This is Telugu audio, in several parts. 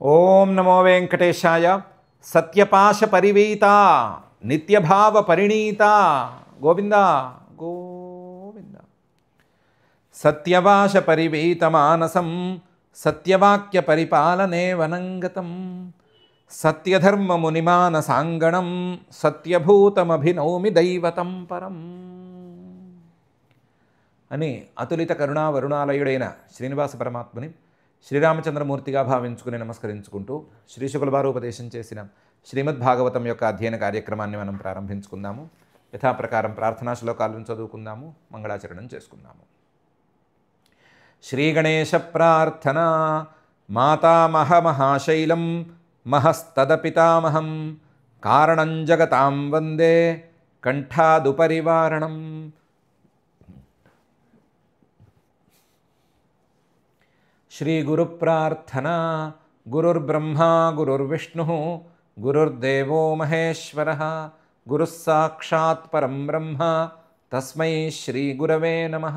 ఓం నమో వెంకటేశాయ. సత్యపాశ పరివీత నిత్యభావ పరిణీత గోవింద గోవింద. సత్యవాశ పరివీత మానసం సత్యవాక్య పరిపాలనే వనంగతం సత్యధర్మ మునిమానసాంగణం సత్యభూతమభినౌమి దైవతం పరం అని అతులిత కరుణా వరుణాలయుడైన శ్రీనివాస పరమాత్మని శ్రీరామచంద్రమూర్తిగా భావించుకుని నమస్కరించుకుంటూ శ్రీ శుకులవారు ఉపదేశం చేసిన శ్రీమద్భాగవతం యొక్క అధ్యయన కార్యక్రమాన్ని మనం ప్రారంభించుకుందాము. యథాప్రకారం ప్రార్థనా శ్లోకాలను చదువుకుందాము, మంగళాచరణం చేసుకుందాము. శ్రీగణేశ ప్రార్థన. మాతామహ మహాశైలం మహస్తదపితామహం కారణం జగతాం వందే కంఠాదుపరివారణం. శ్రీ గురు ప్రార్థన. గురుర్బ్రహ్మా గురుర్విష్ణుః గురుర్దేవో మహేశ్వరః గురుః సాక్షాత్ పరం బ్రహ్మ తస్మై శ్రీ గురవే నమః.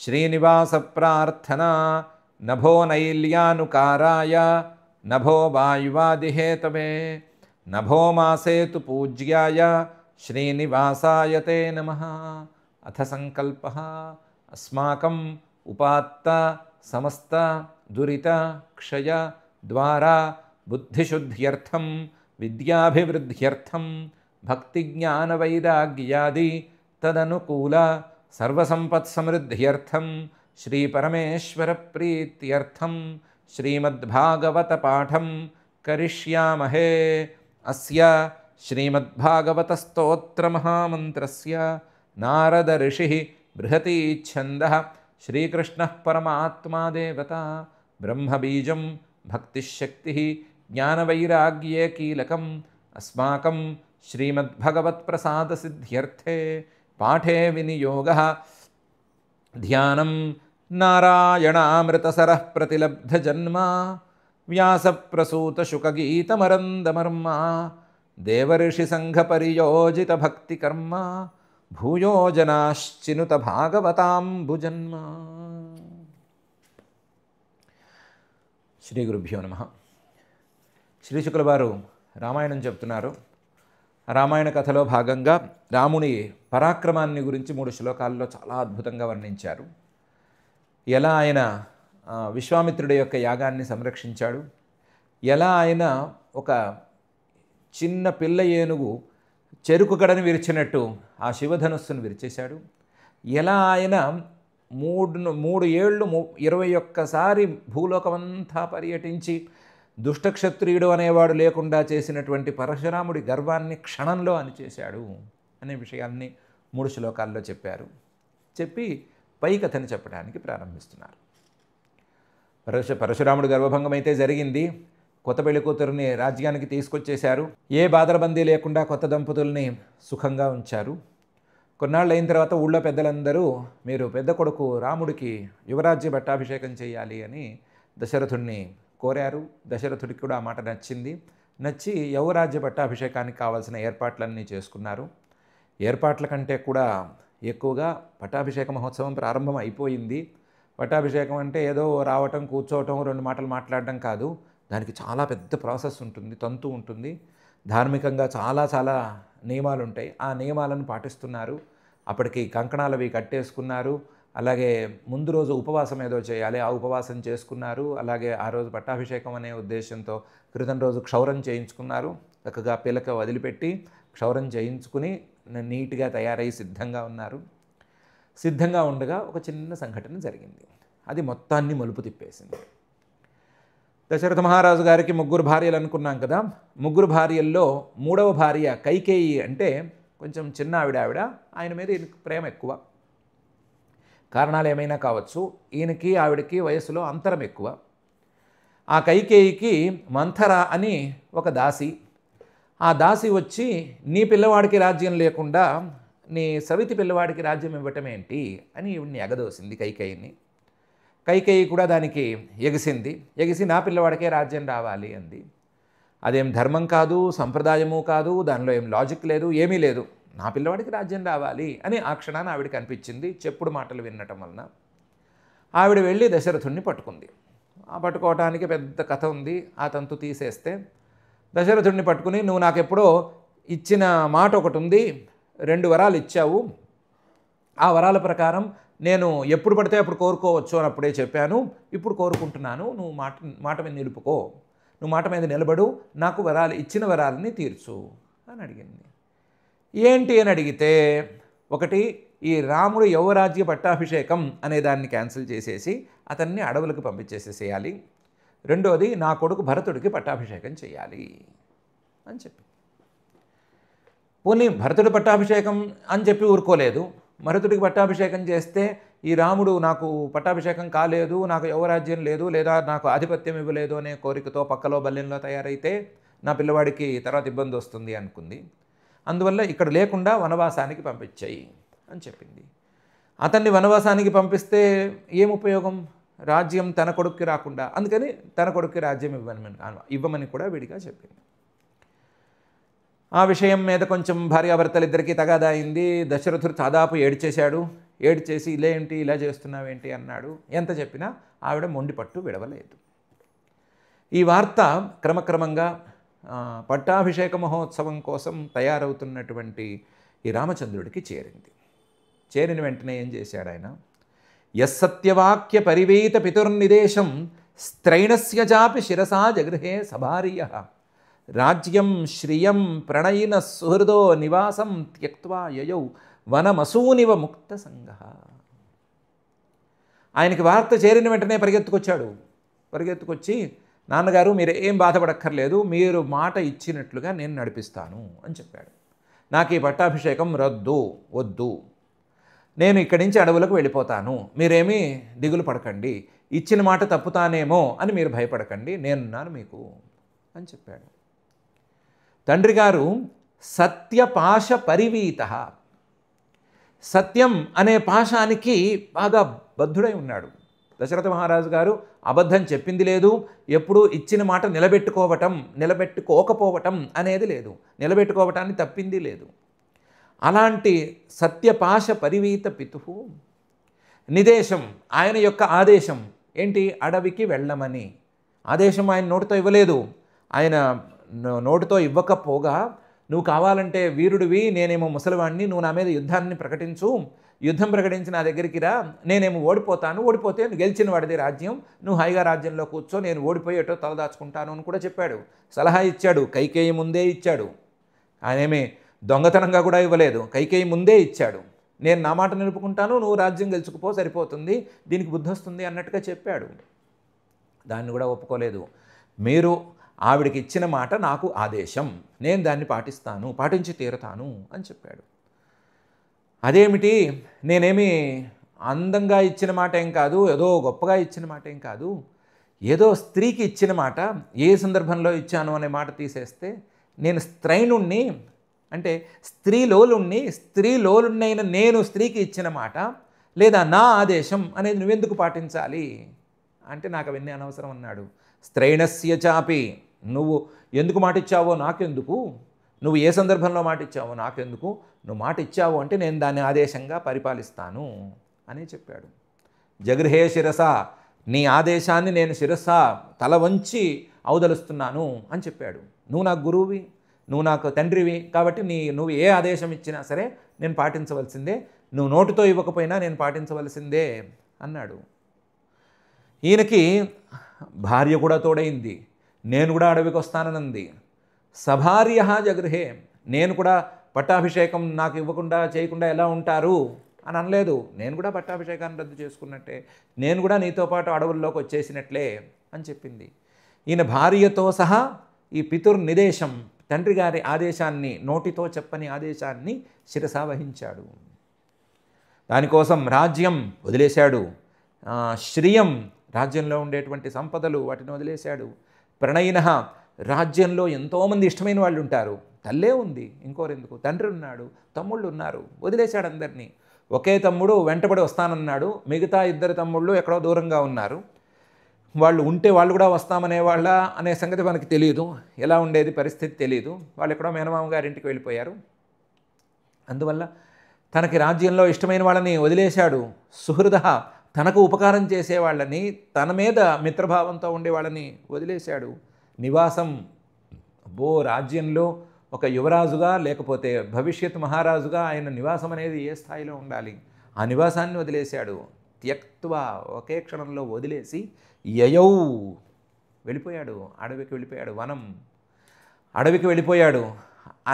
శ్రీనివాస ప్రార్థన. నభో నైల్యానుకారాయ నభో వాయువాదిహేతవే నభో మాసేతు పూజ్యాయ శ్రీనివాసాయ తే నమః. అథ సంకల్పః. అస్మాకం ఉపాత్త సమస్త దురిత క్షయ ద్వారా బుద్ధిశుద్ధ్యర్థం విద్యాభివృద్ధ్యర్థం భక్తిజ్ఞానవైరాగ్యాది తదనుకూల సర్వసంపత్సమృద్ధ్యర్థం శ్రీ పరమేశ్వర ప్రీత్యర్థం శ్రీమద్భాగవత పాఠం కరిష్యామహే. అస్య శ్రీమద్భాగవత స్తోత్ర మహామంత్రస్య నారద ఋషి బృహతి ఛందః శ్రీకృష్ణ పరమాత్మా దేవత బ్రహ్మబీజం భక్తిశక్తి జ్ఞానవైరాగ్యే కీలకం. అస్మాకం శ్రీమద్భగవత్ప్రసాదసిద్ధ్యర్థే పాఠే వినియోగః ధ్యానం నారాయణామృతసరః ప్రతిలబ్ధజన్మ వ్యాసప్రసూతశుకగీతమరందమర్మ దేవఋషిసంఘపరియోజితభక్తికర్మ భూయో జనాశ్చినుత భాగవతాంబుజన్మ. శ్రీ గురుభ్యో నమః. శ్రీ శుకులవారు రామాయణం చెప్తున్నారు. రామాయణ కథలో భాగంగా రాముని పరాక్రమాన్ని గురించి 3 శ్లోకాల్లో చాలా అద్భుతంగా వర్ణించారు. ఎలా ఆయన విశ్వామిత్రుడి యొక్క యాగాన్ని సంరక్షించాడు, ఎలా ఆయన ఒక చిన్న పిల్ల ఏనుగు చెరుకు గడని విరిచినట్టు ఆ శివధనుస్సును విరిచేశాడు, ఎలా ఆయన 3 ఏళ్ళు 21 సారి భూలోకమంతా పర్యటించి దుష్టక్షత్రియుడు అనేవాడు లేకుండా చేసినటువంటి పరశురాముడి గర్వాన్ని క్షణంలో అణిచేశాడు అనే విషయాన్ని 3 శ్లోకాల్లో చెప్పారు. చెప్పి పై కథని చెప్పడానికి ప్రారంభిస్తున్నారు. పరశురాముడు గర్వభంగం అయితే జరిగింది. కొత్త పెళ్లి కూతురుని రాజ్యానికి తీసుకొచ్చేశారు. ఏ బాధరబందీ లేకుండా కొత్త దంపతుల్ని సుఖంగా ఉంచారు. కొన్నాళ్ళు అయిన తర్వాత ఊళ్ళో పెద్దలందరూ మీరు పెద్ద కొడుకు రాముడికి యువరాజ్య పట్టాభిషేకం చేయాలి అని దశరథుడిని కోరారు. దశరథుడికి కూడా ఆ మాట నచ్చింది. నచ్చి యువరాజ్య పట్టాభిషేకానికి కావాల్సిన ఏర్పాట్లన్నీ చేసుకున్నారు. ఏర్పాట్ల కంటే కూడా ఎక్కువగా పట్టాభిషేక మహోత్సవం ప్రారంభం అయిపోయింది. పట్టాభిషేకం అంటే ఏదో రావటం, కూర్చోవటం, 2 మాటలు మాట్లాడడం కాదు. దానికి చాలా పెద్ద ప్రాసెస్ ఉంటుంది, తంతు ఉంటుంది. ధార్మికంగా చాలా నియమాలు ఉంటాయి. ఆ నియమాలను పాటిస్తున్నారు. అప్పటికి కంకణాలు అవి కట్టేసుకున్నారు. అలాగే ముందు రోజు ఉపవాసం ఏదో చేయాలి, ఆ ఉపవాసం చేసుకున్నారు. అలాగే ఆ రోజు పట్టాభిషేకం అనే ఉద్దేశంతో క్రితం రోజు క్షౌరం చేయించుకున్నారు. చక్కగా పిలక వదిలిపెట్టి క్షౌరం చేయించుకుని నీట్గా తయారై సిద్ధంగా ఉన్నారు. సిద్ధంగా ఉండగా ఒక చిన్న సంఘటన జరిగింది. అది మొత్తాన్ని మలుపు తిప్పేసింది. దశరథ మహారాజు గారికి 3 భార్యలు అనుకున్నాం కదా. 3 భార్యల్లో 3వ భార్య కైకేయి అంటే కొంచెం చిన్న ఆవిడ. ఆయన మీద ఈయనకి ప్రేమ ఎక్కువ. కారణాలు ఏమైనా కావచ్చు. ఈయనకి ఆవిడకి వయసులో అంతరం ఎక్కువ. ఆ కైకేయికి మంథర అని ఒక దాసి. ఆ దాసి వచ్చి నీ పిల్లవాడికి రాజ్యం లేకుండా నీ సవితి పిల్లవాడికి రాజ్యం ఇవ్వటం ఏంటి అని ఈవిడ్ని ఎగదోసింది కైకేయిని. కైకేయి కూడా దానికి ఎగిసి నా పిల్లవాడికే రాజ్యం రావాలి అంది. అదేం ధర్మం కాదు, సంప్రదాయము కాదు, దానిలో ఏం లాజిక్ లేదు, ఏమీ లేదు. నా పిల్లవాడికి రాజ్యం రావాలి అని ఆ క్షణాన ఆవిడకి అనిపించింది చెప్పుడు మాటలు వినటం వలన. ఆవిడ వెళ్ళి దశరథుడిని పట్టుకుంది. ఆ పట్టుకోవటానికి పెద్ద కథ ఉంది. ఆ తంతు తీసేస్తే దశరథుడిని పట్టుకుని, నువ్వు నాకెప్పుడో ఇచ్చిన మాట ఒకటి ఉంది, 2 వరాలు ఇచ్చావు, ఆ వరాల ప్రకారం నేను ఎప్పుడు పడితే అప్పుడు కోరుకోవచ్చు అని అప్పుడే చెప్పాను, ఇప్పుడు కోరుకుంటున్నాను, నువ్వు మాట మీద నిలుపుకో, నువ్వు మాట మీద నిలబడు, నాకు ఇచ్చిన వరాలని తీర్చు అని అడిగింది. ఏంటి అని అడిగితే, ఒకటి ఈ రాముడు యౌవరాజ్య పట్టాభిషేకం అనే దాన్ని క్యాన్సిల్ చేసేసి అతన్ని అడవులకు పంపించేసేసేయాలి, రెండోది నా కొడుకు భరతుడికి పట్టాభిషేకం చేయాలి అని చెప్పి. పోనీ భరతుడి పట్టాభిషేకం అని చెప్పి ఊరుకోలేదు. భరతుడికి పట్టాభిషేకం చేస్తే ఈ రాముడు నాకు పట్టాభిషేకం కాలేదు, నాకు యౌవరాజ్యం లేదు, లేదా నాకు ఆధిపత్యం ఇవ్వలేదు అనే కోరికతో పక్కలో బల్లెంలో తయారైతే నా పిల్లవాడికి తర్వాత ఇబ్బంది వస్తుంది అనుకుంది. అందువల్ల ఇక్కడ లేకుండా వనవాసానికి పంపించాయి అని చెప్పింది. అతన్ని వనవాసానికి పంపిస్తే ఏం ఉపయోగం? రాజ్యం తన కొడుక్కి రాకుండా, అందుకని తన కొడుక్కి రాజ్యం ఇవ్వమని కూడా విడిగా చెప్పింది. ఆ విషయం మీద కొంచెం భార్యాభర్తలిద్దరికీ తగాదా అయింది. దశరథుడు దాదాపు ఏడ్చేశాడు. ఏడ్చేసి ఇలేంటి ఇలా చేస్తున్నావేంటి అన్నాడు. ఎంత చెప్పినా ఆవిడ మొండి పట్టు విడవలేదు. ఈ వార్త క్రమక్రమంగా పట్టాభిషేక మహోత్సవం కోసం తయారవుతున్నటువంటి ఈ రామచంద్రుడికి చేరింది. చేరిన వెంటనే ఏం చేశాడు ఆయన? యస్సత్యవాక్య పరివేత పితుర్నిదేశం స్త్రైణస్య చాపి శిరసా జగృహే సభార్య రాజ్యం శ్రియం ప్రణయిన సుహృదో నివాసం త్యక్త్వా యయౌ వనమసూనివ ముక్త సంగ. ఆయనకి వార్త చేరిన వెంటనే పరిగెత్తుకొచ్చి, నాన్నగారు మీరు ఏం బాధపడక్కర్లేదు, మీరు మాట ఇచ్చినట్లుగా నేను నడిపిస్తాను అని చెప్పాడు. నాకు ఈ పట్టాభిషేకం వద్దు, నేను ఇక్కడి నుంచి అడవులకు వెళ్ళిపోతాను, మీరేమీ దిగులు పడకండి, ఇచ్చిన మాట తప్పుతానేమో అని మీరు భయపడకండి, నేనున్నాను మీకు అని చెప్పాడు. తండ్రి గారు సత్యపాశ పరివీత, సత్యం అనే పాశానికి బాగా బద్ధుడై ఉన్నాడు. దశరథ మహారాజు గారు అబద్ధం చెప్పింది లేదు, ఎప్పుడూ ఇచ్చిన మాట నిలబెట్టుకోకపోవటం అనేది లేదు, నిలబెట్టుకోవటాన్ని తప్పింది లేదు. అలాంటి సత్యపాశ పరివీత పితుహు నిదేశం, ఆయన యొక్క ఆదేశం ఏంటి? అడవికి వెళ్ళమని ఆదేశం ఆయన నోటితో ఇవ్వలేదు. ఆయన నోటితో ఇవ్వకపోగా, నువ్వు కావాలంటే వీరుడివి, నేనేమో ముసలివాణ్ణి, నువ్వు నా మీద యుద్ధాన్ని ప్రకటించు, యుద్ధం ప్రకటించి నా దగ్గరికి రా, నేనేమో ఓడిపోతే గెలిచిన వాడిది రాజ్యం, నువ్వు హాయిగా రాజ్యంలో కూర్చో, నేను ఓడిపోయేటో తలదాచుకుంటాను అని కూడా చెప్పాడు. సలహా ఇచ్చాడు, కైకేయి ముందే ఇచ్చాడు. ఆయనేమి దొంగతనంగా కూడా ఇవ్వలేదు, కైకేయి ముందే ఇచ్చాడు. నేను నా మాట నిలుపుకుంటాను, నువ్వు రాజ్యం గెలుచుకుపో, సరిపోతుంది, దీనికి బుద్ధి వస్తుంది అన్నట్టుగా చెప్పాడు. దాన్ని కూడా ఒప్పుకోలేదు. మీరు ఆవిడికి ఇచ్చిన మాట నాకు ఆదేశం, నేను దాన్ని పాటించి తీరుతాను అని చెప్పాడు. అదేమిటి, నేనేమి అందంగా ఇచ్చిన మాట ఏం కాదు, ఏదో గొప్పగా ఇచ్చిన మాట ఏం కాదు, ఏదో స్త్రీకి ఇచ్చిన మాట, ఏ సందర్భంలో ఇచ్చాను అనే మాట తీసేస్తే, నేను స్త్రైణుణ్ణి అంటే స్త్రీలోలుణ్ణైన నేను స్త్రీకి ఇచ్చిన మాట లేదా నా ఆదేశం అనేది నువ్వెందుకు పాటించాలి అంటే నాకు అవన్నీ అనవసరం అన్నాడు. స్త్రైణస్య చాపి, నువ్వు ఎందుకు మాట ఇచ్చావో నాకెందుకు, నువ్వు ఏ సందర్భంలో మాట ఇచ్చావో నాకెందుకు, నువ్వు మాట ఇచ్చావు అంటే నేను దాన్ని ఆదేశంగా పరిపాలిస్తాను అని చెప్పాడు. జగృహే శిరస, నీ ఆదేశాన్ని నేను శిరస తల వంచి అవదలుస్తున్నాను అని చెప్పాడు. నువ్వు నాకు గురువువి, నువ్వు నాకు తండ్రివి, కాబట్టి నువ్వు ఏ ఆదేశం ఇచ్చినా సరే నేను పాటించవలసిందే, నువ్వు నోటితో ఇవ్వకపోయినా నేను పాటించవలసిందే అన్నాడు. ఈయనకి భార్య కూడా తోడైంది, నేను కూడా అడవికి వస్తానన్నది. సభార్య జగృహే, నేను కూడా పట్టాభిషేకం నాకు ఇవ్వకుండా చేయకుండా ఎలా ఉంటారు అని అనలేదు. నేను కూడా పట్టాభిషేకాన్ని రద్దు చేసుకున్నట్టే, నేను కూడా నీతో పాటు అడవుల్లోకి వచ్చేసినట్లే అని చెప్పింది. ఈయన భార్యతో సహా ఈ పితుర్నిదేశం, తండ్రి గారి ఆదేశాన్ని, నోటితో చెప్పని ఆదేశాన్ని శిరసా వహించాడు. దానికోసం రాజ్యం వదిలేశాడు, శ్రియం రాజ్యంలో ఉండేటువంటి సంపదలు వాటిని వదిలేశాడు. ప్రణయిన, రాజ్యంలో ఎంతోమంది ఇష్టమైన వాళ్ళు ఉంటారు, తల్లే ఉంది, ఇంకోరెందుకు, తండ్రి ఉన్నాడు, తమ్ముళ్ళు ఉన్నారు, వదిలేశాడు అందరినీ. ఒకే తమ్ముడు వెంటబడి వస్తానన్నాడు, మిగతా 2 తమ్ముళ్ళు ఎక్కడో దూరంగా ఉన్నారు. వాళ్ళు ఉంటే వాళ్ళు కూడా వస్తామనే వాళ్ళ అనే సంగతి మనకి తెలియదు, ఎలా ఉండేది పరిస్థితి తెలియదు. వాళ్ళు ఎక్కడో మేనమామ గారింటికి వెళ్ళిపోయారు. అందువల్ల తనకి రాజ్యంలో ఇష్టమైన వాళ్ళని వదిలేశాడు. సుహృద, తనకు ఉపకారం చేసేవాళ్ళని, తన మీద మిత్రభావంతో ఉండే వాళ్ళని వదిలేశాడు. నివాసం అబ్బో, రాజ్యంలో ఒక యువరాజుగా లేకపోతే భవిష్యత్ మహారాజుగా ఆయన నివాసం అనేది ఏ స్థాయిలో ఉండాలి, ఆ నివాసాన్ని వదిలేశాడు. త్యక్త్వా, ఒకే క్షణంలో వదిలేసి యయౌ వెళ్ళిపోయాడు, అడవికి వెళ్ళిపోయాడు. వనం, అడవికి వెళ్ళిపోయాడు.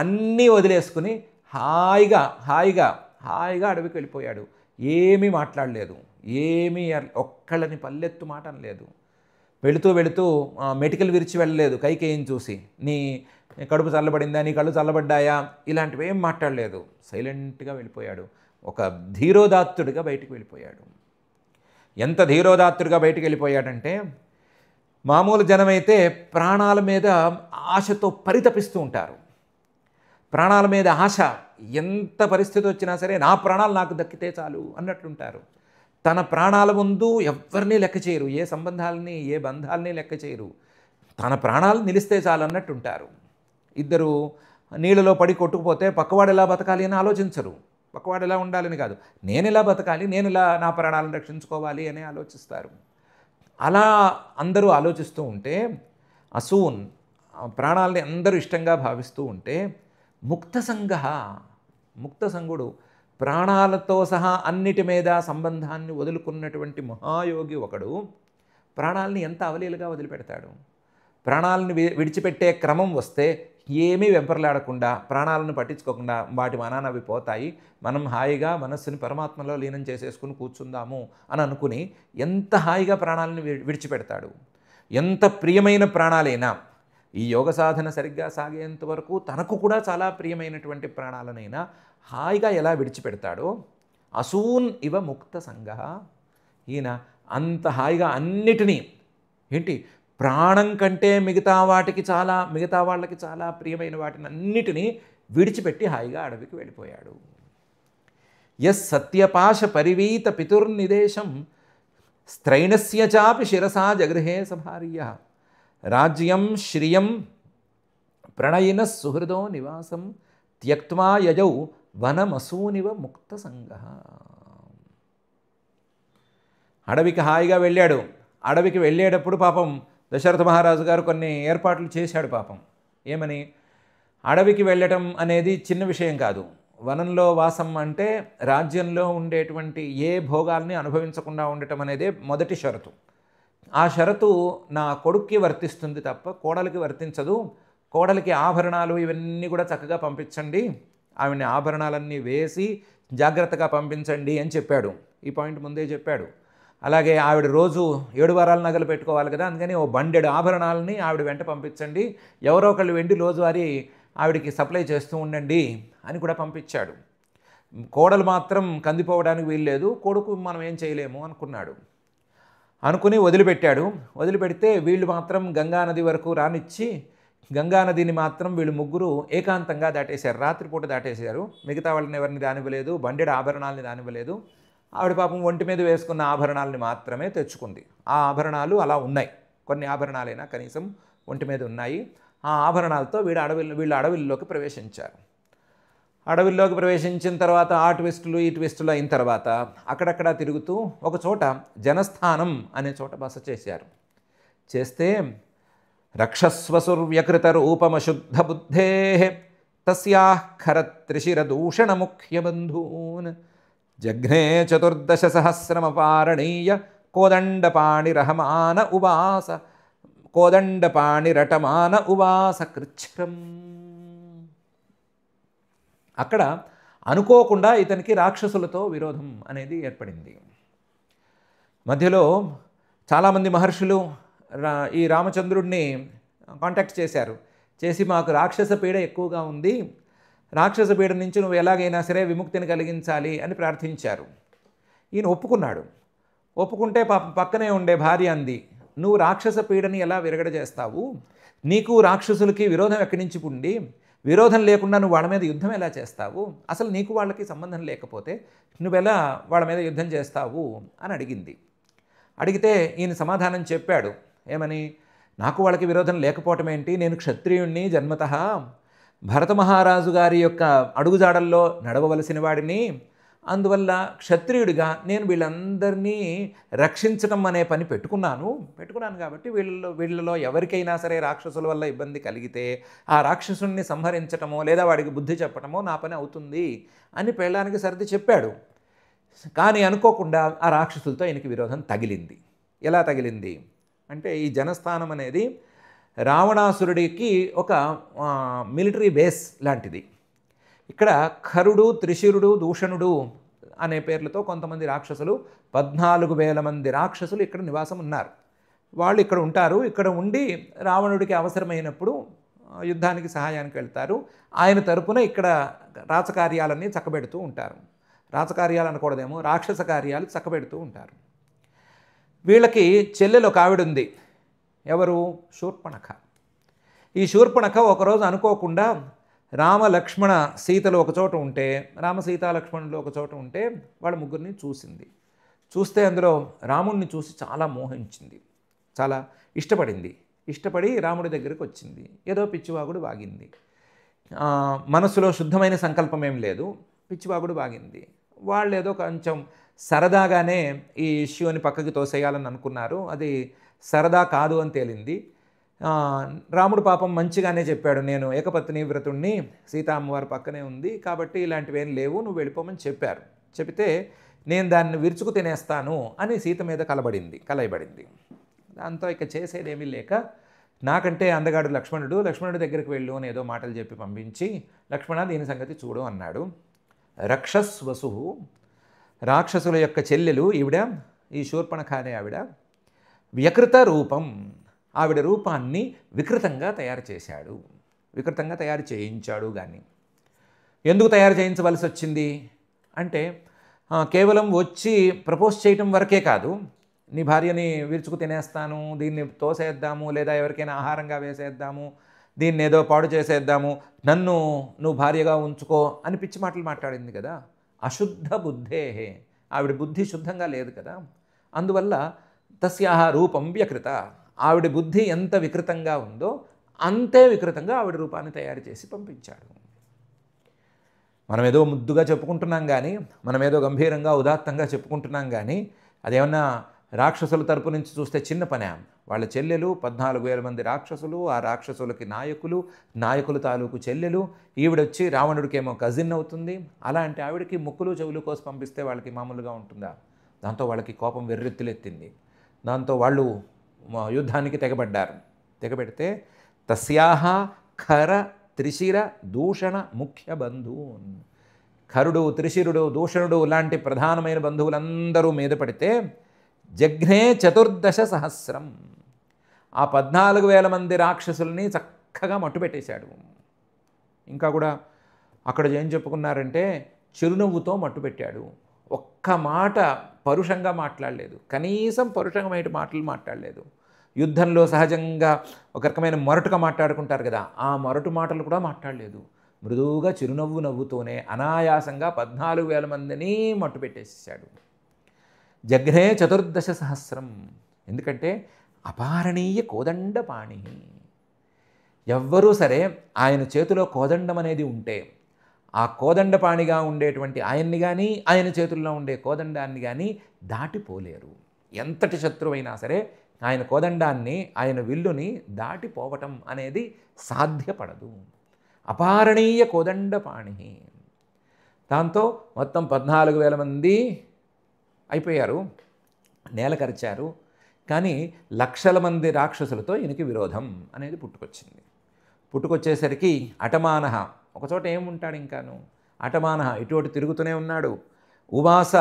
అన్నీ వదిలేసుకుని హాయిగా హాయిగా హాయిగా అడవికి వెళ్ళిపోయాడు. ఏమీ మాట్లాడలేదు, ఏమీ ఒక్కళ్ళని పల్లెత్తు మాట అనలేదు. వెళుతూ వెళుతూ మెటికలు విరిచి వెళ్ళలేదు కైకేయిని చూసి, నీ కడుపు చల్లబడిందా, నీ కళ్ళు చల్లబడ్డాయా, ఇలాంటివి ఏం మాట్లాడలేదు. సైలెంట్గా వెళ్ళిపోయాడు. ఒక ధీరోదాత్తుడిగా బయటికి వెళ్ళిపోయాడు. ఎంత ధీరోదాత్తుడిగా బయటికి వెళ్ళిపోయాడంటే, మామూలు జనమైతే ప్రాణాల మీద ఆశతో పరితపిస్తూ ఉంటారు. ప్రాణాల మీద ఆశ, ఎంత పరిస్థితి వచ్చినా సరే నా ప్రాణాలు నాకు దక్కితే చాలు అన్నట్లుంటారు. తన ప్రాణాల ముందు ఎవరిని లెక్క చేయరు, ఏ సంబంధాలని ఏ బంధాలని లెక్క చేయరు. తన ప్రాణాలు నిలిస్తే చాలు అన్నట్టుంటారు. ఇద్దరు నీళ్ళలో పడి కొట్టుకుపోతే పక్కవాడు ఎలా బతకాలి అని ఆలోచించరు. పక్కవాడు ఎలా ఉండాలని కాదు, నేను ఎలా బతకాలి, నేను ఇలా నా ప్రాణాలను రక్షించుకోవాలి అని ఆలోచిస్తారు. అలా అందరూ ఆలోచిస్తూ ఉంటే, అసూన్ ప్రాణాలని అందరూ ఇష్టంగా భావిస్తూ ఉంటే, ముక్తసంగ, ముక్తసంగుడు ప్రాణాలతో సహా అన్నిటి మీద సంబంధాన్ని వదులుకున్నటువంటి మహాయోగి ఒకడు ప్రాణాలని ఎంత అవలీలుగా వదిలిపెడతాడు. ప్రాణాలను విడిచిపెట్టే క్రమం వస్తే ఏమీ వెంపర్లాడకుండా, ప్రాణాలను పట్టించుకోకుండా వాటి మనాన అవి పోతాయి, మనం హాయిగా మనస్సుని పరమాత్మలో లీనం చేసేసుకుని కూర్చుందాము అని అనుకుని ఎంత హాయిగా ప్రాణాలను విడిచిపెడతాడు. ఎంత ప్రియమైన ప్రాణాలైనా, ఈ యోగ సాధన సరిగ్గా సాగేంత వరకు తనకు కూడా చాలా ప్రియమైనటువంటి ప్రాణాలనైనా హాయిగా ఎలా విడిచిపెడతాడో, అసూన్ ఇవ ముక్త సంగ, ఈయన అంత హాయిగా అన్నిటినీ, ఏంటి ప్రాణం కంటే మిగతా వాళ్ళకి చాలా ప్రియమైన వాటిని అన్నిటినీ విడిచిపెట్టి హాయిగా అడవికి వెళ్ళిపోయాడు. యస్ సత్యపాశ పరివీత పితుర్నిదేశం స్త్రైణస్య చాపి శిరసా జగృహే సభార్య రాజ్యం శ్రియం ప్రణయిన సుహృదో నివాసం త్యక్త్వా యజౌ వనమసూనివ ముక్త సంగ. అడవికి హాయిగా వెళ్ళాడు. అడవికి వెళ్ళేటప్పుడు పాపం దశరథ మహారాజు గారు కొన్ని ఏర్పాట్లు చేశాడు పాపం. ఏమని? అడవికి వెళ్ళటం అనేది చిన్న విషయం కాదు. వనంలో వాసం అంటే రాజ్యంలో ఉండేటువంటి ఏ భోగాల్ని అనుభవించకుండా ఉండటం అనేదే మొదటి షరతు. ఆ షరతు నా కొడుక్కి వర్తిస్తుంది తప్ప కోడలికి వర్తించదు. కోడలికి ఆభరణాలు ఇవన్నీ కూడా చక్కగా పంపించండి, ఆవిడని ఆభరణాలన్నీ వేసి జాగ్రత్తగా పంపించండి అని చెప్పాడు. ఈ పాయింట్ ముందే చెప్పాడు. అలాగే ఆవిడ రోజు 7 వారాల నగలు పెట్టుకోవాలి కదా, అందుకని ఓ బండెడు ఆభరణాలని ఆవిడ వెంట పంపించండి, ఎవరో ఒకళ్ళు వెండి రోజువారీ ఆవిడికి సప్లై చేస్తూ ఉండండి అని కూడా పంపించాడు. కోడలు మాత్రం కందిపోవడానికి వీల్లేదు, కొడుకు మనం ఏం చేయలేము అనుకున్నాడు. అనుకుని వదిలిపెట్టాడు. వదిలిపెడితే వీళ్ళు మాత్రం గంగానది వరకు రానిచ్చి, గంగానదిని మాత్రం వీళ్ళు ముగ్గురు ఏకాంతంగా దాటేశారు, రాత్రిపూట దాటేశారు. మిగతా వాళ్ళని ఎవరిని దానివ్వలేదు, బండెడు ఆభరణాలని దానివ్వలేదు. ఆవిడ పాపం ఒంటి మీద వేసుకున్న ఆభరణాలని మాత్రమే తెచ్చుకుంది. ఆ ఆభరణాలు అలా ఉన్నాయి, కొన్ని ఆభరణాలైనా కనీసం ఒంటి మీద ఉన్నాయి. ఆ ఆభరణాలతో వీళ్ళు అడవిల్లోకి ప్రవేశించారు. అడవిల్లోకి ప్రవేశించిన తర్వాత ఆ ట్విస్టులు ఈ ట్విస్టులు అయిన తర్వాత అక్కడక్కడ తిరుగుతూ ఒక చోట జనస్థానం అనే చోట బస చేశారు. చేస్తే రక్షస్వసుర్వ్యకృత రూపమశుద్ధ బుద్ధే తస్యాః ఖరత్రిశిరదూషణముఖ్యబంధూన్ జఘ్నే 14 సహస్రమపారణీయ కోదండపాణిరటమాన ఉవాస కృచ్ఛ్రం. అక్కడ అనుకోకుండా ఇతనికి రాక్షసులతో విరోధం అనేది ఏర్పడింది. మధ్యలో చాలామంది మహర్షులు ఈ రామచంద్రుడిని కాంటాక్ట్ చేశారు. చేసి మాకు రాక్షస పీడ ఎక్కువగా ఉంది, రాక్షస పీడ నుంచి నువ్వు ఎలాగైనా సరే విముక్తిని కలిగించాలి అని ప్రార్థించారు. ఈయన ఒప్పుకున్నాడు. ఒప్పుకుంటే పక్కనే ఉండే భార్య అంది, నువ్వు రాక్షస పీడని ఎలా విరగడజేస్తావు, నీకు రాక్షసులకి విరోధం ఎక్కడి నుంచి పుండి, విరోధం లేకుండా నువ్వు వాళ్ళ మీద యుద్ధం ఎలా చేస్తావు, అసలు నీకు వాళ్ళకి సంబంధం లేకపోతే నువ్వెలా వాళ్ళ మీద యుద్ధం చేస్తావు అని అడిగింది. అడిగితే ఈయన సమాధానం చెప్పాడు. ఏమని? నాకు వాళ్ళకి విరోధం లేకపోవటం ఏంటి, నేను క్షత్రియుణ్ణి జన్మతః, భరత మహారాజు గారి యొక్క అడుగుజాడల్లో నడవవలసిన వాడిని, అందువల్ల క్షత్రియుడిగా నేను వీళ్ళందరినీ రక్షించడం అనే పని పెట్టుకున్నాను కాబట్టి వీళ్ళలో ఎవరికైనా సరే రాక్షసుల వల్ల ఇబ్బంది కలిగితే ఆ రాక్షసుని సంహరించటమో లేదా వాడికి బుద్ధి చెప్పటమో నా పని అవుతుంది అని పెళ్ళానికి సర్ది చెప్పాడు. కానీ అనుకోకుండా ఆ రాక్షసులతో ఆయనకి విరోధం తగిలింది. ఎలా తగిలింది అంటే, ఈ జనస్థానం అనేది రావణాసురుడికి ఒక మిలిటరీ బేస్ లాంటిది. ఇక్కడ ఖరుడు, త్రిశిరుడు, దూషణుడు అనే పేర్లతో కొంతమంది రాక్షసులు, 14,000 మంది రాక్షసులు ఇక్కడ నివాసం ఉన్నారు. వాళ్ళు ఇక్కడ ఉంటారు. ఇక్కడ ఉండి రావణుడికి అవసరమైనప్పుడు యుద్ధానికి సహాయానికి వెళ్తారు. ఆయన తరపున ఇక్కడ రాచకార్యాలన్నీ చక్కబెడుతూ ఉంటారు. రాచకార్యాలు అనకూడదేమో, రాక్షస కార్యాలు చక్కబెడుతూ ఉంటారు. వీళ్ళకి చెల్లెలు ఒక ఆవిడ ఉంది. ఎవరు? శూర్పణఖ. ఈ శూర్పణఖ ఒకరోజు అనుకోకుండా రామ లక్ష్మణ సీతలు ఒకచోట ఉంటే, రామ సీతా లక్ష్మణులు ఒకచోట ఉంటే వాళ్ళ ముగ్గురిని చూసింది. చూస్తే అందులో రాముడిని చూసి చాలా మోహించింది, చాలా ఇష్టపడి రాముడి దగ్గరికి వచ్చింది. ఏదో పిచ్చివాగుడు వాగింది. మనసులో శుద్ధమైన సంకల్పం ఏం లేదు, పిచ్చివాగుడు వాగింది. వాళ్ళు ఏదో కొంచెం సరదాగానే ఈ ఇష్యూని పక్కకి తోసేయాలని అనుకున్నారు. అది సరదా కాదు అని తేలింది. రాముడు పాపం మంచిగానే చెప్పాడు, నేను ఏకపత్ని వ్రతుణ్ణి, సీతా అమ్మవారి పక్కనే ఉంది కాబట్టి ఇలాంటివేం లేవు, నువ్వు వెళ్ళిపోమని చెప్పారు. చెబితే నేను దాన్ని విరుచుకు తినేస్తాను అని సీత మీద కలయబడింది. దాంతో ఇక చేసేదేమీ లేక, నాకంటే అందగాడు లక్ష్మణుడి దగ్గరికి వెళ్ళు అని ఏదో మాటలు చెప్పి పంపించి, లక్ష్మణ దీని సంగతి చూడు అన్నాడు. రక్షస్వసు, రాక్షసుల యొక్క చెల్లెలు ఈవిడ, ఈ శూర్పణఖ అనే ఆవిడ, వ్యకృత రూపం, ఆవిడ రూపాన్ని వికృతంగా తయారు చేయించాడు. కానీ ఎందుకు తయారు చేయించవలసి వచ్చింది అంటే, కేవలం వచ్చి ప్రపోజ్ చేయటం వరకే కాదు, నీ భార్యని విరుచుకు తినేస్తాను, దీన్ని తోసేద్దాము, లేదా ఎవరికైనా ఆహారంగా వేసేద్దాము, దీన్ని ఏదో పాడు చేసేద్దాము, నువ్వు భార్యగా ఉంచుకో అని పిచ్చి మాటలు మాట్లాడింది కదా. అశుద్ధ బుద్ధేహే, ఆవిడ బుద్ధి శుద్ధంగా లేదు కదా. అందువల్ల తస్యాహ రూపం వ్యకృత, ఆవిడ బుద్ధి ఎంత వికృతంగా ఉందో అంతే వికృతంగా ఆవిడ రూపాన్ని తయారు చేసి పంపించాడు. మనమేదో ముద్దుగా చెప్పుకుంటున్నాం కానీ, మనమేదో గంభీరంగా ఉదాత్తంగా చెప్పుకుంటున్నాం కానీ, అదేమన్నా రాక్షసుల తరపు నుంచి చూస్తే చిన్న పనే. వాళ్ళ చెల్లెలు 14,000 మంది రాక్షసులు, ఆ రాక్షసులకి నాయకుల తాలూకు చెల్లెలు, ఈవిడొచ్చి రావణుడికేమో కజిన్ అవుతుంది. అలాంటి ఆవిడకి ముక్కులు చెవులు కోసి పంపిస్తే వాళ్ళకి మామూలుగా ఉంటుందా? దాంతో వాళ్ళకి కోపం వెర్రెత్తులెత్తింది. దాంతో వాళ్ళు యుద్ధానికి తెగబెడితే తస్యాహ ఖర త్రిశిర దూషణ ముఖ్య బంధువున్, ఖరుడు, త్రిశిరుడు, దూషణుడు లాంటి ప్రధానమైన బంధువులందరూ మీద పడితే జఘ్నే 14 సహస్రం, ఆ 14,000 మంది రాక్షసుల్ని చక్కగా మట్టుపెట్టేశాడు. ఇంకా కూడా అక్కడ ఏం చెప్పుకున్నారంటే, చిరునవ్వుతో మట్టుపెట్టాడు. ఒక్క మాట పరుషంగా మాట్లాడలేదు, కనీసం పరుషమైన మాటలు మాట్లాడలేదు. యుద్ధంలో సహజంగా ఒక రకమైన మొరటుగా మాట్లాడుకుంటారు కదా, ఆ మొరటు మాటలు కూడా మాట్లాడలేదు. మృదువుగా చిరునవ్వు నవ్వుతూనే అనాయాసంగా 14,000 మందిని మట్టుపెట్టేసాడు. జఘ్నే 14 సహస్రం, ఎందుకంటే అపారణీయ కోదండపాణి. ఎవ్వరూ సరే ఆయన చేతిలో కోదండం అనేది ఉంటే, ఆ కోదండపాణిగా ఉండేటువంటి ఆయన్ని కానీ, ఆయన చేతుల్లో ఉండే కోదండాన్ని కానీ దాటిపోలేరు. ఎంతటి శత్రువైనా సరే ఆయన కోదండాన్ని, ఆయన విల్లుని దాటిపోవటం అనేది సాధ్యపడదు. అపారణీయ కోదండపాణి. దాంతో మొత్తం 14,000 మంది అయిపోయారు, నేలకరిచారు. కానీ లక్షల మంది రాక్షసులతో ఈయనకి విరోధం అనేది పుట్టుకొచ్చేసరికి అటమానహ, ఒకచోట ఏముంటాడు ఇంకాను, అటమానహ ఇటు తిరుగుతూనే ఉన్నాడు. ఉవాస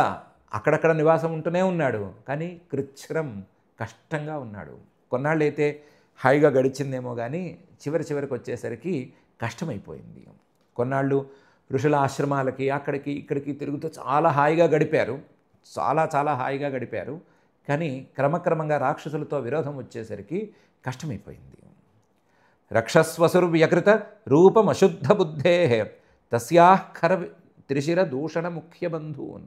అక్కడక్కడ నివాసం ఉంటూనే ఉన్నాడు. కానీ కృచ్ఛ్రం, కష్టంగా ఉన్నాడు. కొన్నాళ్ళు అయితే హాయిగా గడిచిందేమో కానీ చివరికి వచ్చేసరికి కష్టమైపోయింది. కొన్నాళ్ళు ఋషుల ఆశ్రమాలకి అక్కడికి ఇక్కడికి తిరుగుతూ చాలా హాయిగా గడిపారు, చాలా హాయిగా గడిపారు. కానీ క్రమక్రమంగా రాక్షసులతో విరోధం వచ్చేసరికి కష్టమైపోయింది. రక్షస్వసుర్వ్యకృత రూపమశుద్ధ బుద్ధే తస్యాః ఖర త్రిశిర దూషణ ముఖ్య బంధూన్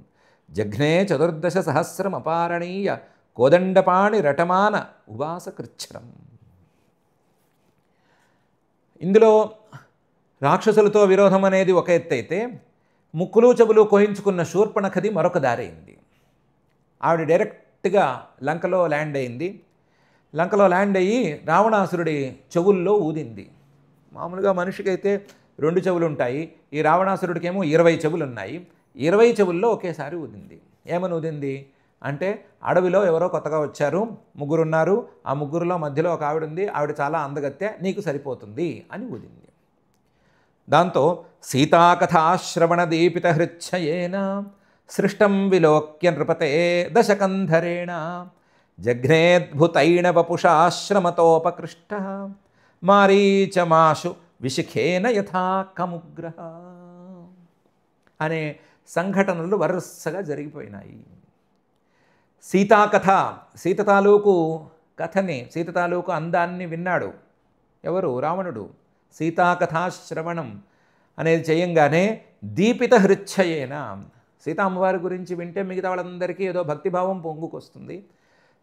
జఘ్నే 14 సహస్రం అపారణీయ కోదండపాణి రటమాన ఉవాస కృచ్ఛ్రం. ఇందులో రాక్షసులతో విరోధం అనేది ఒక ఎత్తైతే, ముక్కులు చెవులు కోయించుకున్న శూర్పణఖది మరొక దారైంది. ఆవిడ డైరెక్ట్గా లంకలో ల్యాండ్ అయింది. లంకలో ల్యాండ్ అయ్యి రావణాసురుడి చెవుల్లో ఊదింది. మామూలుగా మనిషికైతే 2 చెవులు ఉంటాయి, ఈ రావణాసురుడికేమో 20 చెవులు ఉన్నాయి. 20 చెవుల్లో ఒకేసారి ఊదింది. ఏమని ఊదింది అంటే, అడవిలో ఎవరో కొత్తగా వచ్చారు, 3 ఉన్నారు, ఆ 3లో మధ్యలో ఒక ఆవిడ ఉంది, ఆవిడ చాలా అందగత్తె, నీకు సరిపోతుంది అని ఊదింది. దాంతో సీతాకథాశ్రవణ దీపిత హృచ్ఛయేన సృష్టం విలోక్య నృపతే దశకంధరేణ జఘ్నేద్భుతైన వపుషాశ్రమతోపకృష్ట మారీచమాశు విశిఖేన యథా కముగ్రహ అనే సంఘటనలు వరుసగా జరిగిపోయినాయి. సీతాకథ, సీత తాలూకు కథని, సీత తాలూకు అందాన్ని విన్నాడు ఎవరు? రావణుడు. సీతాకథాశ్రవణం అనేది చేయంగానే దీపిత హృచ్ఛయేన, సీతామ్మవారి గురించి వింటే మిగతా వాళ్ళందరికీ ఏదో భక్తిభావం పొంగుకొస్తుంది.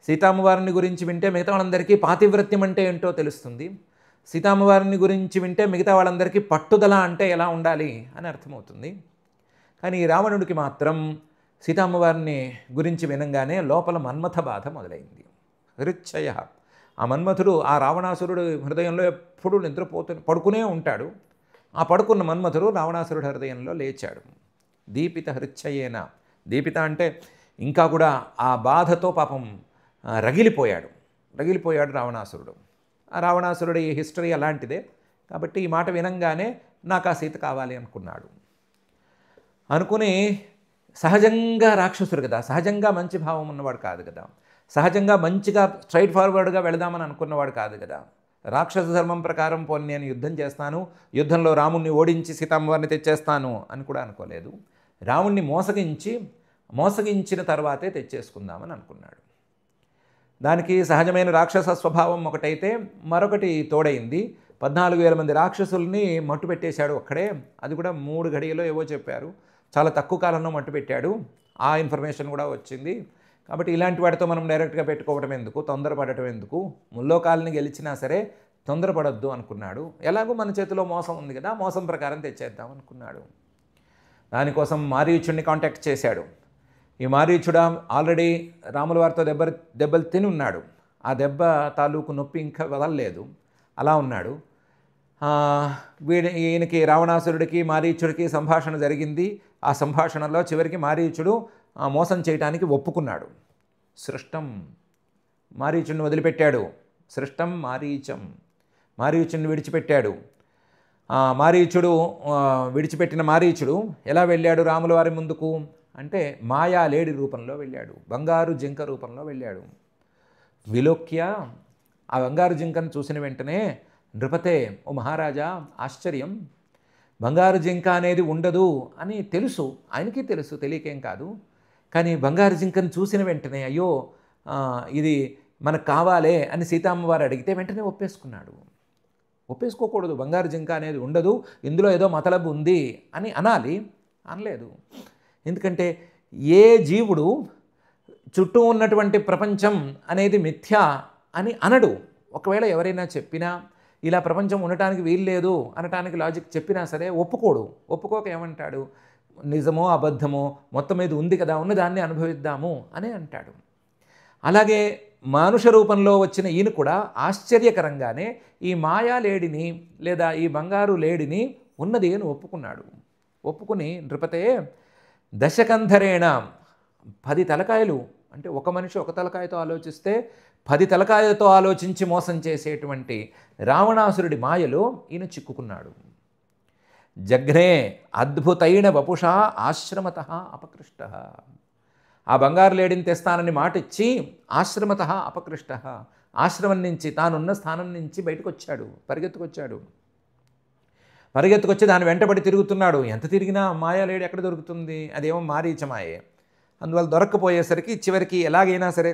సీతామ్మవారిని గురించి వింటే మిగతా వాళ్ళందరికీ పాతివ్రత్యం అంటే ఏంటో తెలుస్తుంది. సీతామ్మవారిని గురించి వింటే మిగతా వాళ్ళందరికీ పట్టుదల అంటే ఎలా ఉండాలి అని అర్థమవుతుంది. కానీ ఈ రావణుడికి మాత్రం సీతామ్మవారిని గురించి వినంగానే లోపల మన్మథ బాధ మొదలైంది. హృచ్ఛయ, ఆ మన్మథుడు ఆ రావణాసురుడు హృదయంలో ఎప్పుడూ పడుకునే ఉంటాడు. ఆ పడుకున్న మన్మథుడు రావణాసురుడి హృదయంలో లేచాడు. దీపిత హృచ్ఛయేన, దీపిత అంటే ఇంకా కూడా ఆ బాధతో పాపం రగిలిపోయాడు రావణాసురుడు. ఆ రావణాసురుడి హిస్టరీ అలాంటిదే కాబట్టి ఈ మాట వినంగానే నాకు ఆ సీత కావాలి అనుకున్నాడు. అనుకుని సహజంగా రాక్షసుడు కదా, సహజంగా మంచి భావం ఉన్నవాడు కాదు కదా, సహజంగా మంచిగా స్ట్రైట్ ఫార్వర్డ్గా వెళదామని అనుకున్నవాడు కాదు కదా. రాక్షస ధర్మం ప్రకారం పోనీ నేను యుద్ధం చేస్తాను, యుద్ధంలో రాముణ్ణి ఓడించి సీతమ్మవారిని తెచ్చేస్తాను అని కూడా అనుకోలేదు. రాముణ్ణి మోసగించిన తర్వాతే తెచ్చేసుకుందామని అనుకున్నాడు. దానికి సహజమైన రాక్షస స్వభావం ఒకటైతే మరొకటి తోడైంది. 14,000 మంది రాక్షసుల్ని మట్టు పెట్టేశాడు ఒక్కడే. అది కూడా 3 ఘడియలో ఏవో చెప్పారు, చాలా తక్కువ కాలంలో మట్టు పెట్టాడు. ఆ ఇన్ఫర్మేషన్ కూడా వచ్చింది. కాబట్టి ఇలాంటి వాటితో మనం డైరెక్ట్గా పెట్టుకోవడం ఎందుకు, తొందరపడటం ఎందుకు, ముల్లోకాలని గెలిచినా సరే తొందరపడొద్దు అనుకున్నాడు. ఎలాగో మన చేతిలో మోసం ఉంది కదా, మోసం ప్రకారం తెచ్చేద్దాం అనుకున్నాడు. దానికోసం మారీచుడిని కాంటాక్ట్ చేశాడు. ఈ మారీచుడు ఆల్రెడీ రాముల వారితో దెబ్బలు తిని ఉన్నాడు. ఆ దెబ్బ తాలూకు నొప్పి ఇంకా వదలలేదు, అలా ఉన్నాడు. ఈయనకి రావణాసురుడికి మారీచుడికి సంభాషణ జరిగింది. ఆ సంభాషణలో చివరికి మారీచుడు మోసం చేయడానికి ఒప్పుకున్నాడు. సృష్టం, మారీచుడిని వదిలిపెట్టాడు. సృష్టం మారీచం, మారీచుడిని విడిచిపెట్టాడు. మారీచుడు విడిచిపెట్టిన మారీచుడు ఎలా వెళ్ళాడు రాముల వారి ముందుకు అంటే మాయా లేడి రూపంలో వెళ్ళాడు, బంగారు జింక రూపంలో వెళ్ళాడు. విలోక్య, ఆ బంగారు జింకను చూసిన వెంటనే నృపతే, ఓ మహారాజా ఆశ్చర్యం, బంగారు జింక అనేది ఉండదు అని తెలుసు, ఆయనకి తెలుసు, తెలియకేం కాదు. కానీ బంగారు జింకను చూసిన వెంటనే అయ్యో ఇది మనకు కావాలే అని సీతమ్మవారు అడిగితే వెంటనే ఒప్పేసుకున్నాడు. ఒప్పేసుకోకూడదు, బంగారు జింక అనేది ఉండదు, ఇందులో ఏదో మతలబు ఉంది అని అనాలి, అనలేదు. ఎందుకంటే ఏ జీవుడు చుట్టూ ఉన్నటువంటి ప్రపంచం అనేది మిథ్య అని అనడు. ఒకవేళ ఎవరైనా చెప్పినా ఇలా ప్రపంచం ఉండటానికి వీల్లేదు అనటానికి లాజిక్ చెప్పినా సరే ఒప్పుకోక ఏమంటాడు, నిజమో అబద్ధమో మొత్తం మీద ఉంది కదా, ఉన్నదాన్ని అనుభవిద్దాము అని అంటాడు. అలాగే మానుష రూపంలో వచ్చిన ఈయన కూడా ఆశ్చర్యకరంగానే ఈ మాయా లేడిని లేదా ఈ బంగారు లేడిని ఉన్నది అని ఒప్పుకున్నాడు. ఒప్పుకుని నృపతే దశకంధరేణ, 10 తలకాయలు అంటే ఒక మనిషి ఒక తలకాయతో ఆలోచిస్తే 10 తలకాయలతో ఆలోచించి మోసం చేసేటువంటి రావణాసురుడి మాయలో ఈయన చిక్కుకున్నాడు. జఘ్నే అద్భుతైన వపుషా ఆశ్రమత అపకృష్ట, ఆ బంగారు లేడిని తెస్తానని మాటిచ్చి ఆశ్రమత అపకృష్ట, ఆశ్రమం నుంచి తానున్న స్థానం నుంచి బయటకు వచ్చాడు, పరిగెత్తుకొచ్చి దాని వెంటబడి తిరుగుతున్నాడు. ఎంత తిరిగినా మాయా లేడి ఎక్కడ దొరుకుతుంది, అదేమో మారీచమాయే. అందువల్ల దొరక్కపోయేసరికి చివరికి ఎలాగైనా సరే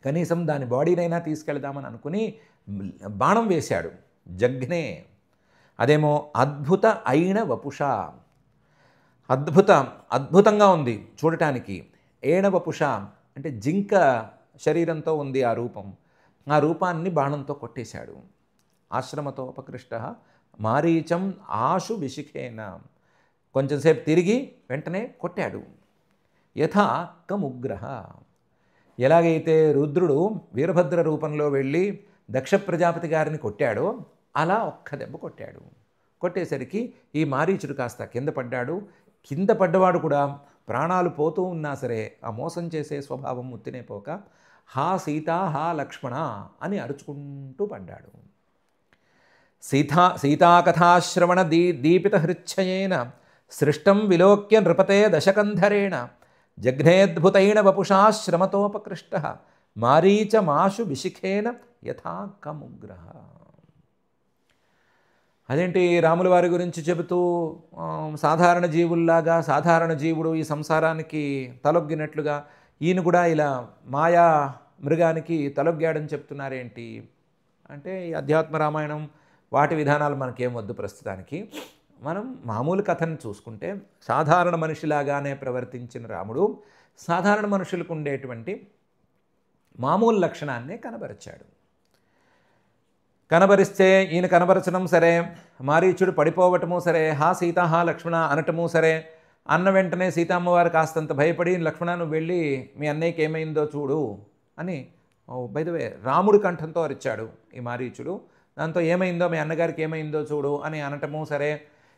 కనీసం దాని బాడీనైనా తీసుకెళ్దామని అనుకుని బాణం వేశాడు. జఘ్నే, అదేమో అద్భుత అయిన వపుష, అద్భుతంగా ఉంది చూడటానికి. ఏణ వపుష అంటే జింక శరీరంతో ఉంది ఆ రూపం, ఆ రూపాన్ని బాణంతో కొట్టేశాడు. ఆశ్రమతో ఉపకృష్ట మారీచం ఆశు విశిఖేన, కొంచెంసేపు తిరిగి వెంటనే కొట్టాడు. యథా కముగ్రహ, ఎలాగైతే రుద్రుడు వీరభద్ర రూపంలో వెళ్ళి దక్ష ప్రజాపతి గారిని కొట్టాడో అలా ఒక్క దెబ్బ కొట్టాడు. కొట్టేసరికి ఈ మారీచుడు కాస్త కింద పడ్డాడు. కింద పడ్డవాడు కూడా ప్రాణాలు పోతూ ఉన్నా సరే ఆ మోసం చేసే స్వభావం ముత్తినే పోక హా సీత హా లక్ష్మణ అని అరుచుకుంటూ పడ్డాడు. సీతాకథాశ్రవణ దీపిత హృచ్ఛయేన సృష్టం విలోక్య నృపతే దశకంధరేణ జఘ్నేద్భుతైన వపుషా శ్రమతోపకృష్ట మారీచమాశు విశిఖేన యథా కముగ్రహ. అదేంటి రాముల వారి గురించి చెబుతూ సాధారణ జీవుల్లాగా సాధారణ జీవుడు ఈ సంసారానికి తలొగ్గినట్లుగా ఈయన కూడా ఇలా మాయా మృగానికి తలొగ్గాడని చెప్తున్నారేంటి అంటే ఈ అధ్యాత్మ రామాయణం వాటి విధానాలు మనకేం వద్దు ప్రస్తుతానికి. మనం మామూలు కథను చూసుకుంటే సాధారణ మనిషిలాగానే ప్రవర్తించిన రాముడు సాధారణ మనుషులకు ఉండేటువంటి మామూలు లక్షణాన్నే కనబరిచాడు. కనబరిస్తే ఈయన కనబరచడం సరే, మారీచుడు పడిపోవటము సరే, హా సీత హా లక్ష్మణ అనటము సరే, అన్న వెంటనే సీతమ్మవారు కాస్తంత భయపడి లక్ష్మణ నువ్వు వెళ్ళి మీ అన్నయ్యకి ఏమైందో చూడు అని బై ద వే రాముడి కంఠంతో అరిచాడు ఈ మారీచుడు. దాంతో ఏమైందో మీ అన్నగారికి ఏమైందో చూడు అని అనటము సరే,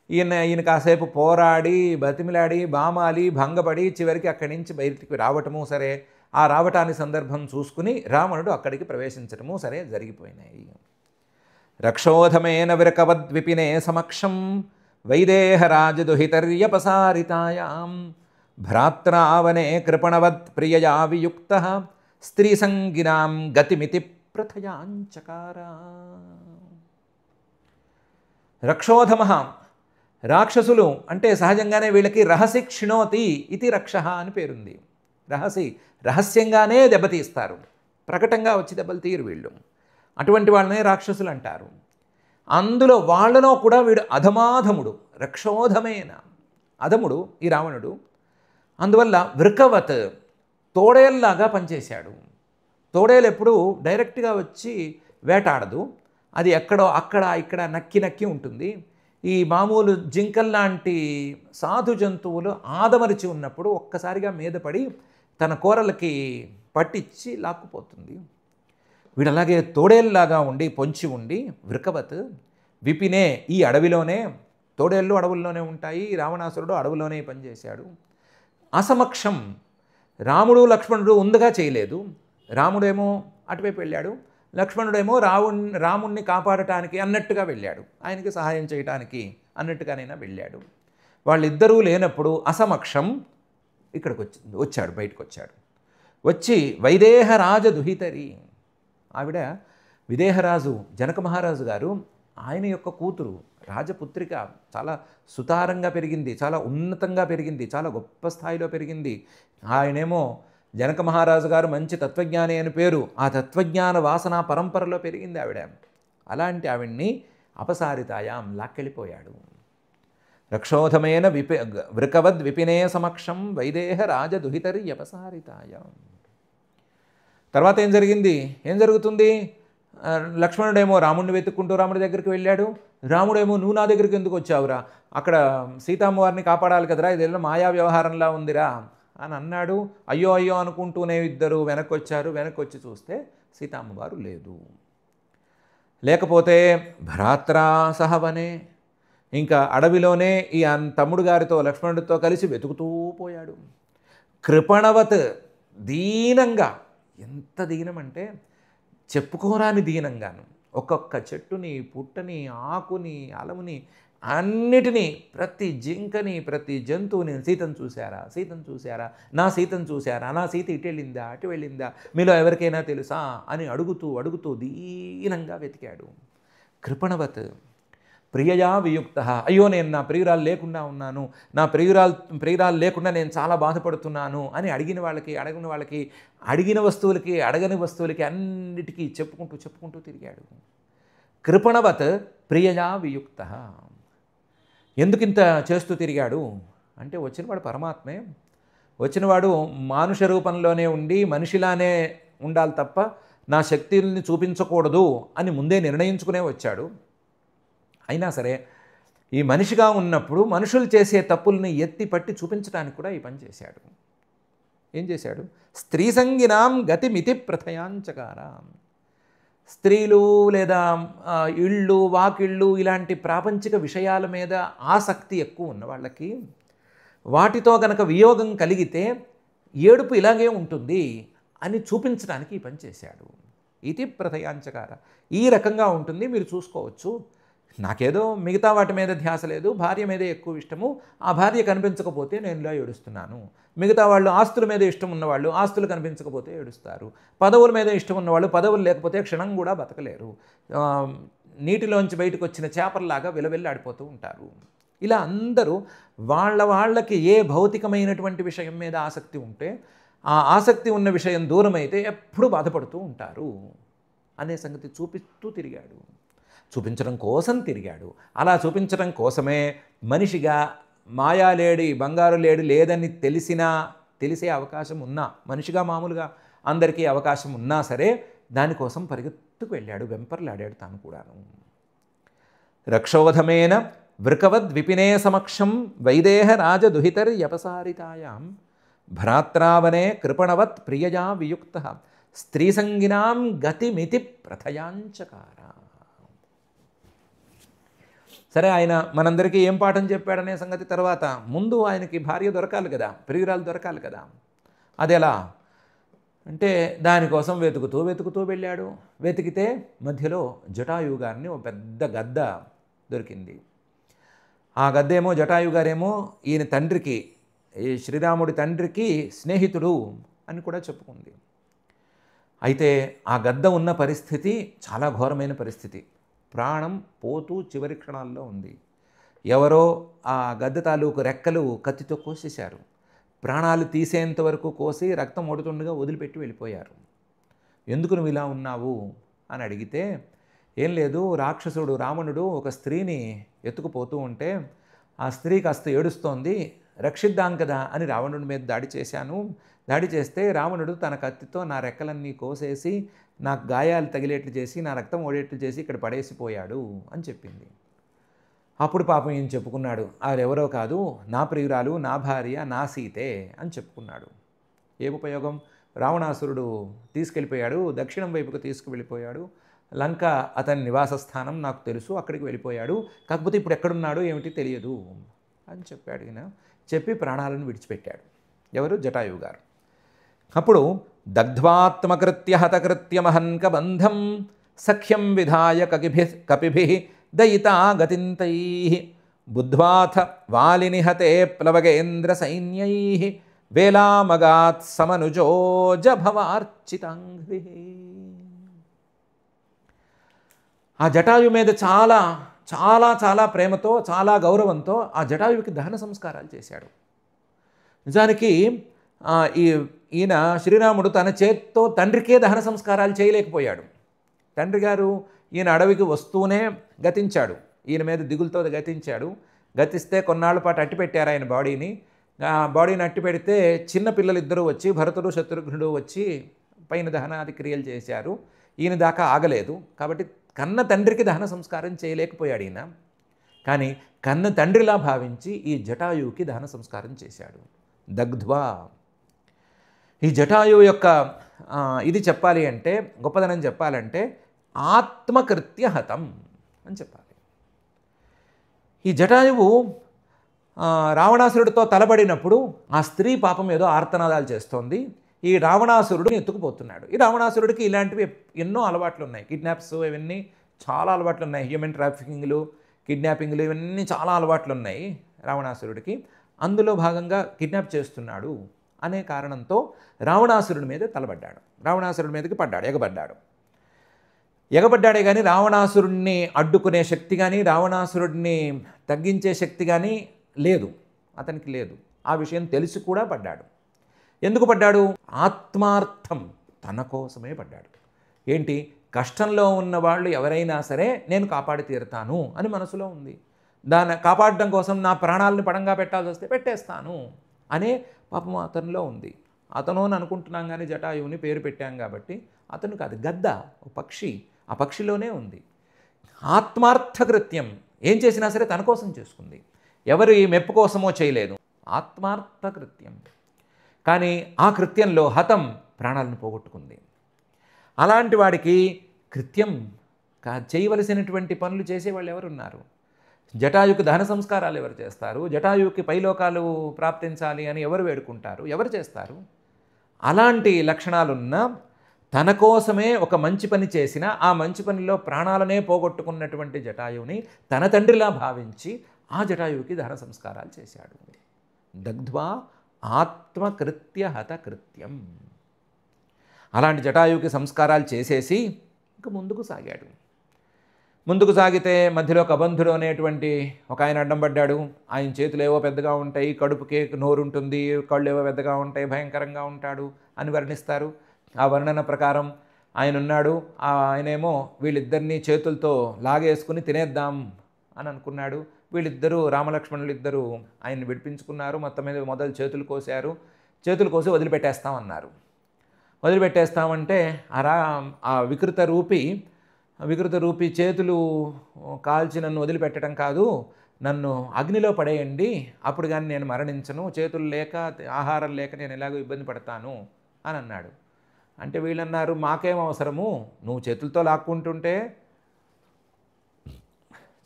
ఈయన కాసేపు పోరాడి బతిమిలాడి బామాలి భంగపడి చివరికి అక్కడి నుంచి బయటికి రావటము సరే, ఆ రావటానికి సందర్భం చూసుకుని రావణుడు అక్కడికి ప్రవేశించటము సరే జరిగిపోయినాయి. రక్షోధమేన విరకవద్విపినే సమక్షం వైదేహరాజదుహితర్యపసారితాయాం భ్రాత్రావనే కృపణవత్ ప్రియయా వియుక్త స్త్రీ సంగినాం గతిమితి ప్రథయాంచకార. రక్షోధమ, రాక్షసులు అంటే సహజంగానే వీళ్ళకి రహసి క్షిణోతి ఇది రక్ష అని పేరుంది. రహస్యంగానే దెబ్బతీస్తారు, ప్రకటంగా వచ్చి దెబ్బలు తీరు వీళ్ళు. అటువంటి వాళ్ళనే రాక్షసులు అంటారు. అందులో వాళ్ళలో కూడా వీడు అధమాధముడు, రక్షోధమైన అధముడు ఈ రావణుడు. అందువల్ల వృకవత్ తోడేల్లాగా పనిచేశాడు. తోడేలు ఎప్పుడు డైరెక్ట్గా వచ్చి వేటాడదు, అది ఎక్కడో అక్కడ ఇక్కడ నక్కి నక్కి ఉంటుంది. ఈ మామూలు జింకల్లాంటి సాధు జంతువులు ఆదమరిచి ఉన్నప్పుడు ఒక్కసారిగా మీద పడి తన కూరలకి పట్టించి లాక్కుపోతుంది. వీడు అలాగే తోడేల్లాగా ఉండి పొంచి ఉండి వృకవత్ విపినే, ఈ అడవిలోనే, తోడేళ్ళు అడవుల్లోనే ఉంటాయి, రావణాసురుడు అడవిలోనే పనిచేశాడు. అసమక్షం, రాముడు లక్ష్మణుడు ఉందగా చేయలేదు. రాముడేమో అటువైపు వెళ్ళాడు, లక్ష్మణుడేమో రాముణ్ణి కాపాడటానికి అన్నట్టుగా వెళ్ళాడు, ఆయనకి సహాయం చేయటానికి అన్నట్టుగానైనా వెళ్ళాడు. వాళ్ళిద్దరూ లేనప్పుడు అసమక్షం ఇక్కడికి వచ్చాడు, బయటకు వచ్చాడు. వచ్చి వైదేహరాజ దుహితరి, ఆవిడ విదేహరాజు జనక మహారాజు గారు, ఆయన యొక్క కూతురు రాజపుత్రిక, చాలా సుతారంగా పెరిగింది, చాలా ఉన్నతంగా పెరిగింది, చాలా గొప్ప స్థాయిలో పెరిగింది. ఆయనేమో జనక మహారాజు గారు మంచి తత్వజ్ఞాని అని పేరు, ఆ తత్వజ్ఞాన వాసన పరంపరలో పెరిగింది ఆవిడ. అలాంటి ఆవిడ్ని అపసారితాయాం లాక్కెళ్ళిపోయాడు. రక్షోధమైన వృకవద్ విపినే సమక్షం వైదేహ రాజదుహితరి అపసారితాయాం. తర్వాత ఏం జరిగింది, ఏం జరుగుతుంది? లక్ష్మణుడేమో రాముడిని వెతుక్కుంటూ రాముడి దగ్గరికి వెళ్ళాడు. రాముడేమో నువ్వు నా దగ్గరికి ఎందుకు వచ్చావురా, అక్కడ సీతమ్మవారిని కాపాడాలి కదరా, ఇదేదో మాయా వ్యవహారంలా ఉందిరా అని అన్నాడు. అయ్యో అయ్యో అనుకుంటూనే ఇద్దరు వెనక్కి వచ్చారు. వెనక్కి వచ్చి చూస్తే సీతమ్మవారు లేదు. లేకపోతే భ్రాత్రా సహవనే, ఇంకా అడవిలోనే ఈ తమ్ముడు గారితో లక్ష్మణుడితో కలిసి వెతుకుతూ పోయాడు. కృపణవత్, దీనంగా, ఎంత దీనమంటే చెప్పుకోరాని దీనంగాను, ఒక్కొక్క చెట్టుని పుట్టని ఆకుని అలముని అన్నిటినీ, ప్రతి జింకని ప్రతి జంతువుని, సీతను చూశారా, సీతను చూశారా, నా సీతను చూశారా, నా సీత ఇటు వెళ్ళిందా అటు వెళ్ళిందా, మీలో ఎవరికైనా తెలుసా అని అడుగుతూ అడుగుతూ దీనంగా వెతికాడు. కృపణవత్ ప్రియయా వియుక్త, అయ్యో నేను నా ప్రియురాలు లేకుండా ఉన్నాను, నా ప్రియురాలు లేకుండా నేను చాలా బాధపడుతున్నాను అని అడిగిన వాళ్ళకి అడిగిన వస్తువులకి అడగని వస్తువులకి అన్నిటికీ చెప్పుకుంటూ తిరిగాడు. కృపణవత్ ప్రియయా వియుక్త. ఎందుకింత చేస్తూ తిరిగాడు అంటే, వచ్చినవాడు పరమాత్మే, వచ్చినవాడు మానుష రూపంలోనే ఉండి మనిషిలానే ఉండాలి తప్ప నా శక్తుల్ని చూపించకూడదు అని ముందే నిర్ణయించుకునే వచ్చాడు. అయినా సరే ఈ మనిషిగా ఉన్నప్పుడు మనుషులు చేసే తప్పుల్ని ఎత్తి పట్టి చూపించడానికి కూడా ఈ పని చేశాడు. ఏం చేశాడు? స్త్రీ సంగినాం గతిమితి ప్రథయాంచకార. స్త్రీలు లేదా ఇళ్ళు వాకిళ్ళు ఇలాంటి ప్రాపంచిక విషయాల మీద ఆసక్తి ఎక్కువ ఉన్న వాళ్ళకి వాటితో కనుక వియోగం కలిగితే ఏడుపు ఇలాగే ఉంటుంది అని చూపించడానికి ఈ పని చేశాడు. ఇది ప్రథయాంచకార. ఈ రకంగా ఉంటుంది, మీరు చూసుకోవచ్చు. నాకేదో మిగతా వాటి మీద ధ్యాస లేదు, భార్య మీదే ఎక్కువ ఇష్టము. ఆ భార్య కనిపించకపోతే నేను ఇలా ఏడుస్తున్నాను. మిగతా వాళ్ళు ఆస్తుల మీద ఇష్టం ఉన్నవాళ్ళు ఆస్తులు కనిపించకపోతే ఏడుస్తారు. పదవుల మీద ఇష్టం ఉన్నవాళ్ళు పదవులు లేకపోతే క్షణం కూడా బతకలేరు. నీటిలోంచి బయటకు వచ్చిన చేపల్లాగా విలవిల్లాడిపోతూ ఉంటారు. ఇలా అందరూ వాళ్ళకి ఏ భౌతికమైనటువంటి విషయం మీద ఆసక్తి ఉంటే ఆ ఆసక్తి ఉన్న విషయం దూరమైతే ఎప్పుడూ బాధపడుతూ ఉంటారు అనే సంగతి చూపిస్తూ తిరిగాడు. చూపించడం కోసం తిరిగాడు. అలా చూపించడం కోసమే మనిషిగా మాయా లేడి బంగారు లేడి లేదని తెలిసే అవకాశం ఉన్నా, మనిషిగా మామూలుగా అందరికీ అవకాశం ఉన్నా సరే దానికోసం పరిగెత్తుకు వెళ్ళాడు, వెంపర్లాడాడు తాను కూడాను. రక్షోధమేన వృకవద్ విపినే సమక్షం వైదేహ రాజదుహితర్యపసారితాయాం భ్రాత్రావనే కృపణవత్ ప్రియయా వియుక్త స్త్రీసంగినాం గతిమితి ప్రథయాంచకార. సరే, ఆయన మనందరికీ ఏం పాఠం చెప్పాడనే సంగతి తర్వాత, ముందు ఆయనకి భార్య దొరకాలి కదా, ప్రియురాలు దొరకాలి కదా. అదెలా అంటే దానికోసం వెతుకుతూ వెళ్ళాడు. వెతికితే మధ్యలో జటాయు గారిని ఒక పెద్ద గద్ద దొరికింది. ఆ గద్దేమో జటాయు గారేమో ఈయన తండ్రికి, ఈ శ్రీరాముడి తండ్రికి స్నేహితుడు అని కూడా చెప్పుకుంది. అయితే ఆ గద్ద ఉన్న పరిస్థితి చాలా ఘోరమైన పరిస్థితి. ప్రాణం పోతూ చివరి క్షణాల్లో ఉంది. ఎవరో ఆ గద్ద తాలూకు రెక్కలు కత్తితో కోసేశారు. ప్రాణాలు తీసేంత వరకు కోసి రక్తం ఓడుతుండగా వదిలిపెట్టి వెళ్ళిపోయారు. ఎందుకు నువ్వు ఇలా ఉన్నావు అని అడిగితే, ఏం లేదు, రాక్షసుడు రావణుడు ఒక స్త్రీని ఎత్తుకుపోతూ ఉంటే ఆ స్త్రీ కాస్త ఏడుస్తోంది, రక్షిద్దాం కదా అని రావణుడి మీద దాడి చేశాను. దాడి చేస్తే రావణుడు తన కత్తితో నా రెక్కలన్నీ కోసేసి నాకు గాయాలు తగిలేట్లు చేసి నా రక్తం ఓడేట్లు చేసి ఇక్కడ పడేసిపోయాడు అని చెప్పింది. అప్పుడు పాపం ఏం చెప్పుకున్నాడు, ఎవరో కాదు, నా ప్రియురాలు, నా భార్య, నా సీతే అని చెప్పుకున్నాడు. ఏ ఉపయోగం? రావణాసురుడు తీసుకెళ్ళిపోయాడు, దక్షిణం వైపుకు తీసుకువెళ్ళిపోయాడు. లంక అతని నివాస స్థానం నాకు తెలుసు, అక్కడికి వెళ్ళిపోయాడు. కాకపోతే ఇప్పుడు ఎక్కడున్నాడో ఏమిటి తెలియదు అని చెప్పాడు. ఈయన చెప్పి ప్రాణాలను విడిచిపెట్టాడు. ఎవరు? జటాయువు గారు. అప్పుడు దగ్ధ్వాత్మకృత్య హతకృత్యమహన్క బంధం సఖ్యం విధాయ కపిభిః దయితా గతింతైః బుద్ధ్వాథ వాలినిహతే ప్లవగేంద్ర సైన్యైః వేలామగాత్ సమనుజో జభవార్చితాంఘ్రిః. ఆ జటాయు మీద చాలా చాలా చాలా ప్రేమతో, చాలా గౌరవంతో ఆ జటాయువుకి దహన సంస్కారాలు చేశాడు. నిజానికి ఈయన శ్రీరాముడు తన చేత్తో తండ్రికే దహన సంస్కారాలు చేయలేకపోయాడు. తండ్రి గారు ఈయన అడవికి వస్తూనే గతించాడు, ఈయన మీద దిగులతో గతించాడు. గతిస్తే కొన్నాళ్ళ పాటు అట్టిపెట్టారు ఆయన బాడీని. బాడీని అట్టిపెడితే చిన్న పిల్లలిద్దరూ వచ్చి, భరతుడు శత్రుఘ్నుడు వచ్చి పైన దహనాది క్రియలు చేశారు. ఈయన దాకా ఆగలేదు. కాబట్టి కన్న తండ్రికి దహన సంస్కారం చేయలేకపోయాడు ఈయన. కానీ కన్న తండ్రిలా భావించి ఈ జటాయువుకి దహన సంస్కారం చేశాడు. దగ్ధ్వా. ఈ జటాయువు యొక్క ఇది చెప్పాలి అంటే, గొప్పదనం చెప్పాలంటే ఆత్మకృత్య హతం అని చెప్పాలి. ఈ జటాయువు రావణాసురుడితో తలబడినప్పుడు ఆ స్త్రీ పాపం ఏదో ఆర్తనాదాలు చేస్తోంది. ఈ రావణాసురుడిని ఎత్తుకుపోతున్నాడు. ఈ రావణాసురుడికి ఇలాంటివి ఎన్నో అలవాట్లు ఉన్నాయి. కిడ్నాప్స్ ఇవన్నీ చాలా అలవాట్లు ఉన్నాయి. హ్యూమన్ ట్రాఫికింగ్లు, కిడ్నాపింగ్లు ఇవన్నీ చాలా అలవాట్లు ఉన్నాయి రావణాసురుడికి. అందులో భాగంగా కిడ్నాప్ చేస్తున్నాడు అనే కారణంతో రావణాసురుడి మీద తలబడ్డాడు. రావణాసురుడి మీదకి పడ్డాడు, ఎగబడ్డాడే కానీ రావణాసురుడిని అడ్డుకునే శక్తి కానీ రావణాసురుడిని తగ్గించే శక్తి కానీ లేదు, అతనికి లేదు. ఆ విషయం తెలిసి కూడా పడ్డాడు. ఎందుకు పడ్డాడు? ఆత్మార్థం, తన కోసమే పడ్డాడు. ఏంటి? కష్టంలో ఉన్న వాళ్ళు ఎవరైనా సరే నేను కాపాడి తీరుతాను అని మనసులో ఉంది. దాన్ని కాపాడడం కోసం నా ప్రాణాలను పడంగా పెట్టాల్సి వస్తే పెట్టేస్తాను అనే పాపం అతనిలో ఉంది. అతను అని అనుకుంటున్నాం కానీ జటాయువుని పేరు పెట్టాం కాబట్టి అతను కాదు, గద్ద, ఒక పక్షి, ఆ పక్షిలోనే ఉంది. ఆత్మార్థకృత్యం, ఏం చేసినా సరే తన కోసం చేసుకుంది, ఎవరి మెప్పు కోసమో చేయలేదు. ఆత్మార్థ కృత్యం. కానీ ఆ కృత్యంలో హతం ప్రాణాలను పోగొట్టుకుంది. అలాంటి వాడికి కృత్యం చేయవలసినటువంటి పనులు చేసేవాళ్ళు ఎవరున్నారు? జటాయుకి దహన సంస్కారాలు ఎవరు చేస్తారు? జటాయుకి పైలోకాలు ప్రాప్తించాలి అని ఎవరు వేడుకుంటారు? ఎవరు చేస్తారు? అలాంటి లక్షణాలున్న తన కోసమే ఒక మంచి పని చేసిన ఆ మంచి పనిలో ప్రాణాలనే పోగొట్టుకున్నటువంటి జటాయువుని తన తండ్రిలా భావించి ఆ జటాయువుకి దహన సంస్కారాలు చేశాడు. దగ్ధ్వా ఆత్మకృత్య హత కృత్యం. అలాంటి జటాయువుకి సంస్కారాలు చేసేసి ఇంక ముందుకు సాగాడు. ముందుకు సాగితే మధ్యలో కబంధుడు అనేటువంటి ఒక ఆయన అడ్డం పడ్డాడు. ఆయన చేతులు ఏవో పెద్దగా ఉంటాయి, కడుపుకే నోరు ఉంటుంది, కళ్ళు ఏవో పెద్దగా ఉంటాయి, భయంకరంగా ఉంటాడు అని వర్ణిస్తారు. ఆ వర్ణన ప్రకారం ఆయన ఉన్నాడు. ఆయనేమో వీళ్ళిద్దరినీ చేతులతో లాగేసుకుని తినేద్దాం అని అనుకున్నాడు. వీళ్ళిద్దరూ రామలక్ష్మణులు ఇద్దరు ఆయన్ని విడిపించుకున్నారు. మొత్తం మీద మొదలు చేతులు కోసారు. చేతులు కోసి వదిలిపెట్టేస్తామన్నారు. వదిలిపెట్టేస్తామంటే ఆ వికృత రూపి చేతులు కాల్చి నన్ను వదిలిపెట్టడం కాదు, నన్ను అగ్నిలో పడేయండి, అప్పుడు కానీ నేను మరణించను, చేతులు లేక ఆహారం లేక నేను ఎలాగో ఇబ్బంది పడతాను అని అన్నాడు. అంటే వీళ్ళన్నారు, మాకేం అవసరము, నువ్వు చేతులతో లాక్కుంటుంటే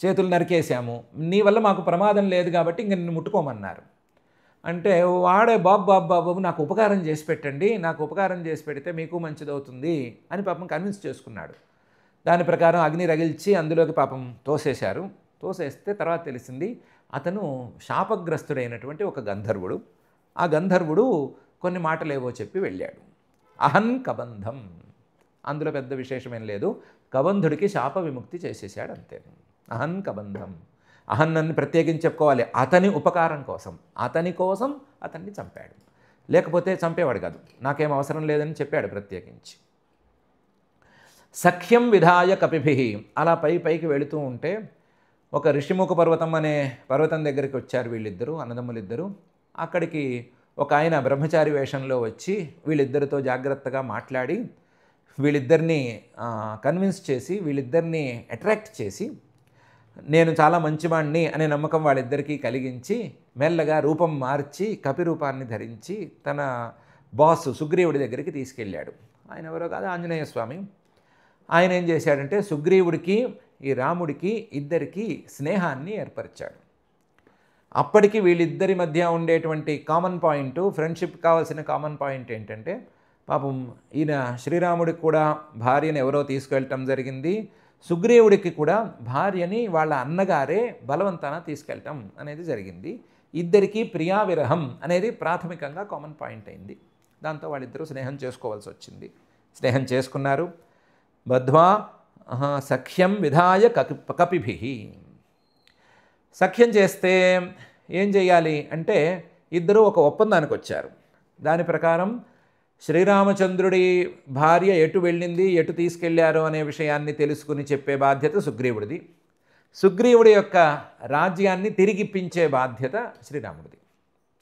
చేతులు నరికేసాము, నీ వల్ల మాకు ప్రమాదం లేదు కాబట్టి ఇంక నిన్ను ముట్టుకోమన్నారు. అంటే వాడే బాబు నాకు ఉపకారం చేసి పెట్టండి, నాకు ఉపకారం చేసి పెడితే మీకు మంచిదవుతుంది అని పాపం కన్విన్స్ చేసుకున్నాడు. దాని ప్రకారం అగ్ని రగిల్చి అందులోకి పాపం తోసేశారు. తోసేస్తే తర్వాత తెలిసింది అతను శాపగ్రస్తుడైనటువంటి ఒక గంధర్వుడు. ఆ గంధర్వుడు కొన్ని మాటలేవో చెప్పి వెళ్ళాడు. అహన్ కబంధం, అందులో పెద్ద విశేషమేం లేదు, కబంధుడికి శాప విముక్తి చేసేసాడు అంతే. అహన్ కబంధం, అహన్ అని ప్రత్యేకించి చెప్పుకోవాలి, అతని ఉపకారం కోసం, అతని కోసం అతన్ని చంపాడు, లేకపోతే చంపేవాడు కాదు, నాకేం అవసరం లేదని చెప్పాడు ప్రత్యేకించి. సఖ్యం విధాయ కపిభి, అలా పైకి వెళుతూ ఉంటే ఒక ఋషిముఖ పర్వతం అనే పర్వతం దగ్గరికి వచ్చారు వీళ్ళిద్దరూ, అన్నదమ్ములిద్దరూ. అక్కడికి ఒక ఆయన బ్రహ్మచారి వేషంలో వచ్చి వీళ్ళిద్దరితో జాగ్రత్తగా మాట్లాడి వీళ్ళిద్దరినీ కన్విన్స్ చేసి, వీళ్ళిద్దరినీ అట్రాక్ట్ చేసి, నేను చాలా మంచివాణ్ణి అనే నమ్మకం వాళ్ళిద్దరికీ కలిగించి మెల్లగా రూపం మార్చి కపి రూపాన్ని ధరించి తన బాస్ సుగ్రీవుడి దగ్గరికి తీసుకెళ్ళాడు. ఆయన ఎవరో కాదు, ఆంజనేయ స్వామి. ఆయన ఏం చేశాడంటే సుగ్రీవుడికి ఈ రాముడికి ఇద్దరికి స్నేహాన్ని ఏర్పరిచాడు. అప్పటికి వీళ్ళిద్దరి మధ్య ఉండేటువంటి కామన్ పాయింట్, ఫ్రెండ్షిప్ కావాల్సిన కామన్ పాయింట్ ఏంటంటే, పాపం ఈయన శ్రీరాముడికి కూడా భార్యను ఎవరో తీసుకెళ్ళటం జరిగింది, సుగ్రీవుడికి కూడా భార్యని వాళ్ళ అన్నగారే బలవంతాన తీసుకెళ్ళటం అనేది జరిగింది. ఇద్దరికీ ప్రియావిరహం అనేది ప్రాథమికంగా కామన్ పాయింట్ అయింది. దాంతో వాళ్ళిద్దరూ స్నేహం చేసుకోవాల్సి వచ్చింది. స్నేహం చేసుకున్నారు. బద్ధ్వా సఖ్యం విధాయ కపిభి. సఖ్యం చేస్తే ఏం చేయాలి అంటే ఇద్దరూ ఒక ఒప్పందానికి వచ్చారు. దాని ప్రకారం శ్రీరామచంద్రుడి భార్య ఎటు వెళ్ళింది, ఎటు తీసుకెళ్లారు అనే విషయాన్ని తెలుసుకుని చెప్పే బాధ్యత సుగ్రీవుడిది. సుగ్రీవుడి యొక్క రాజ్యాన్ని తిరిగిప్పించే బాధ్యత శ్రీరాముడిది.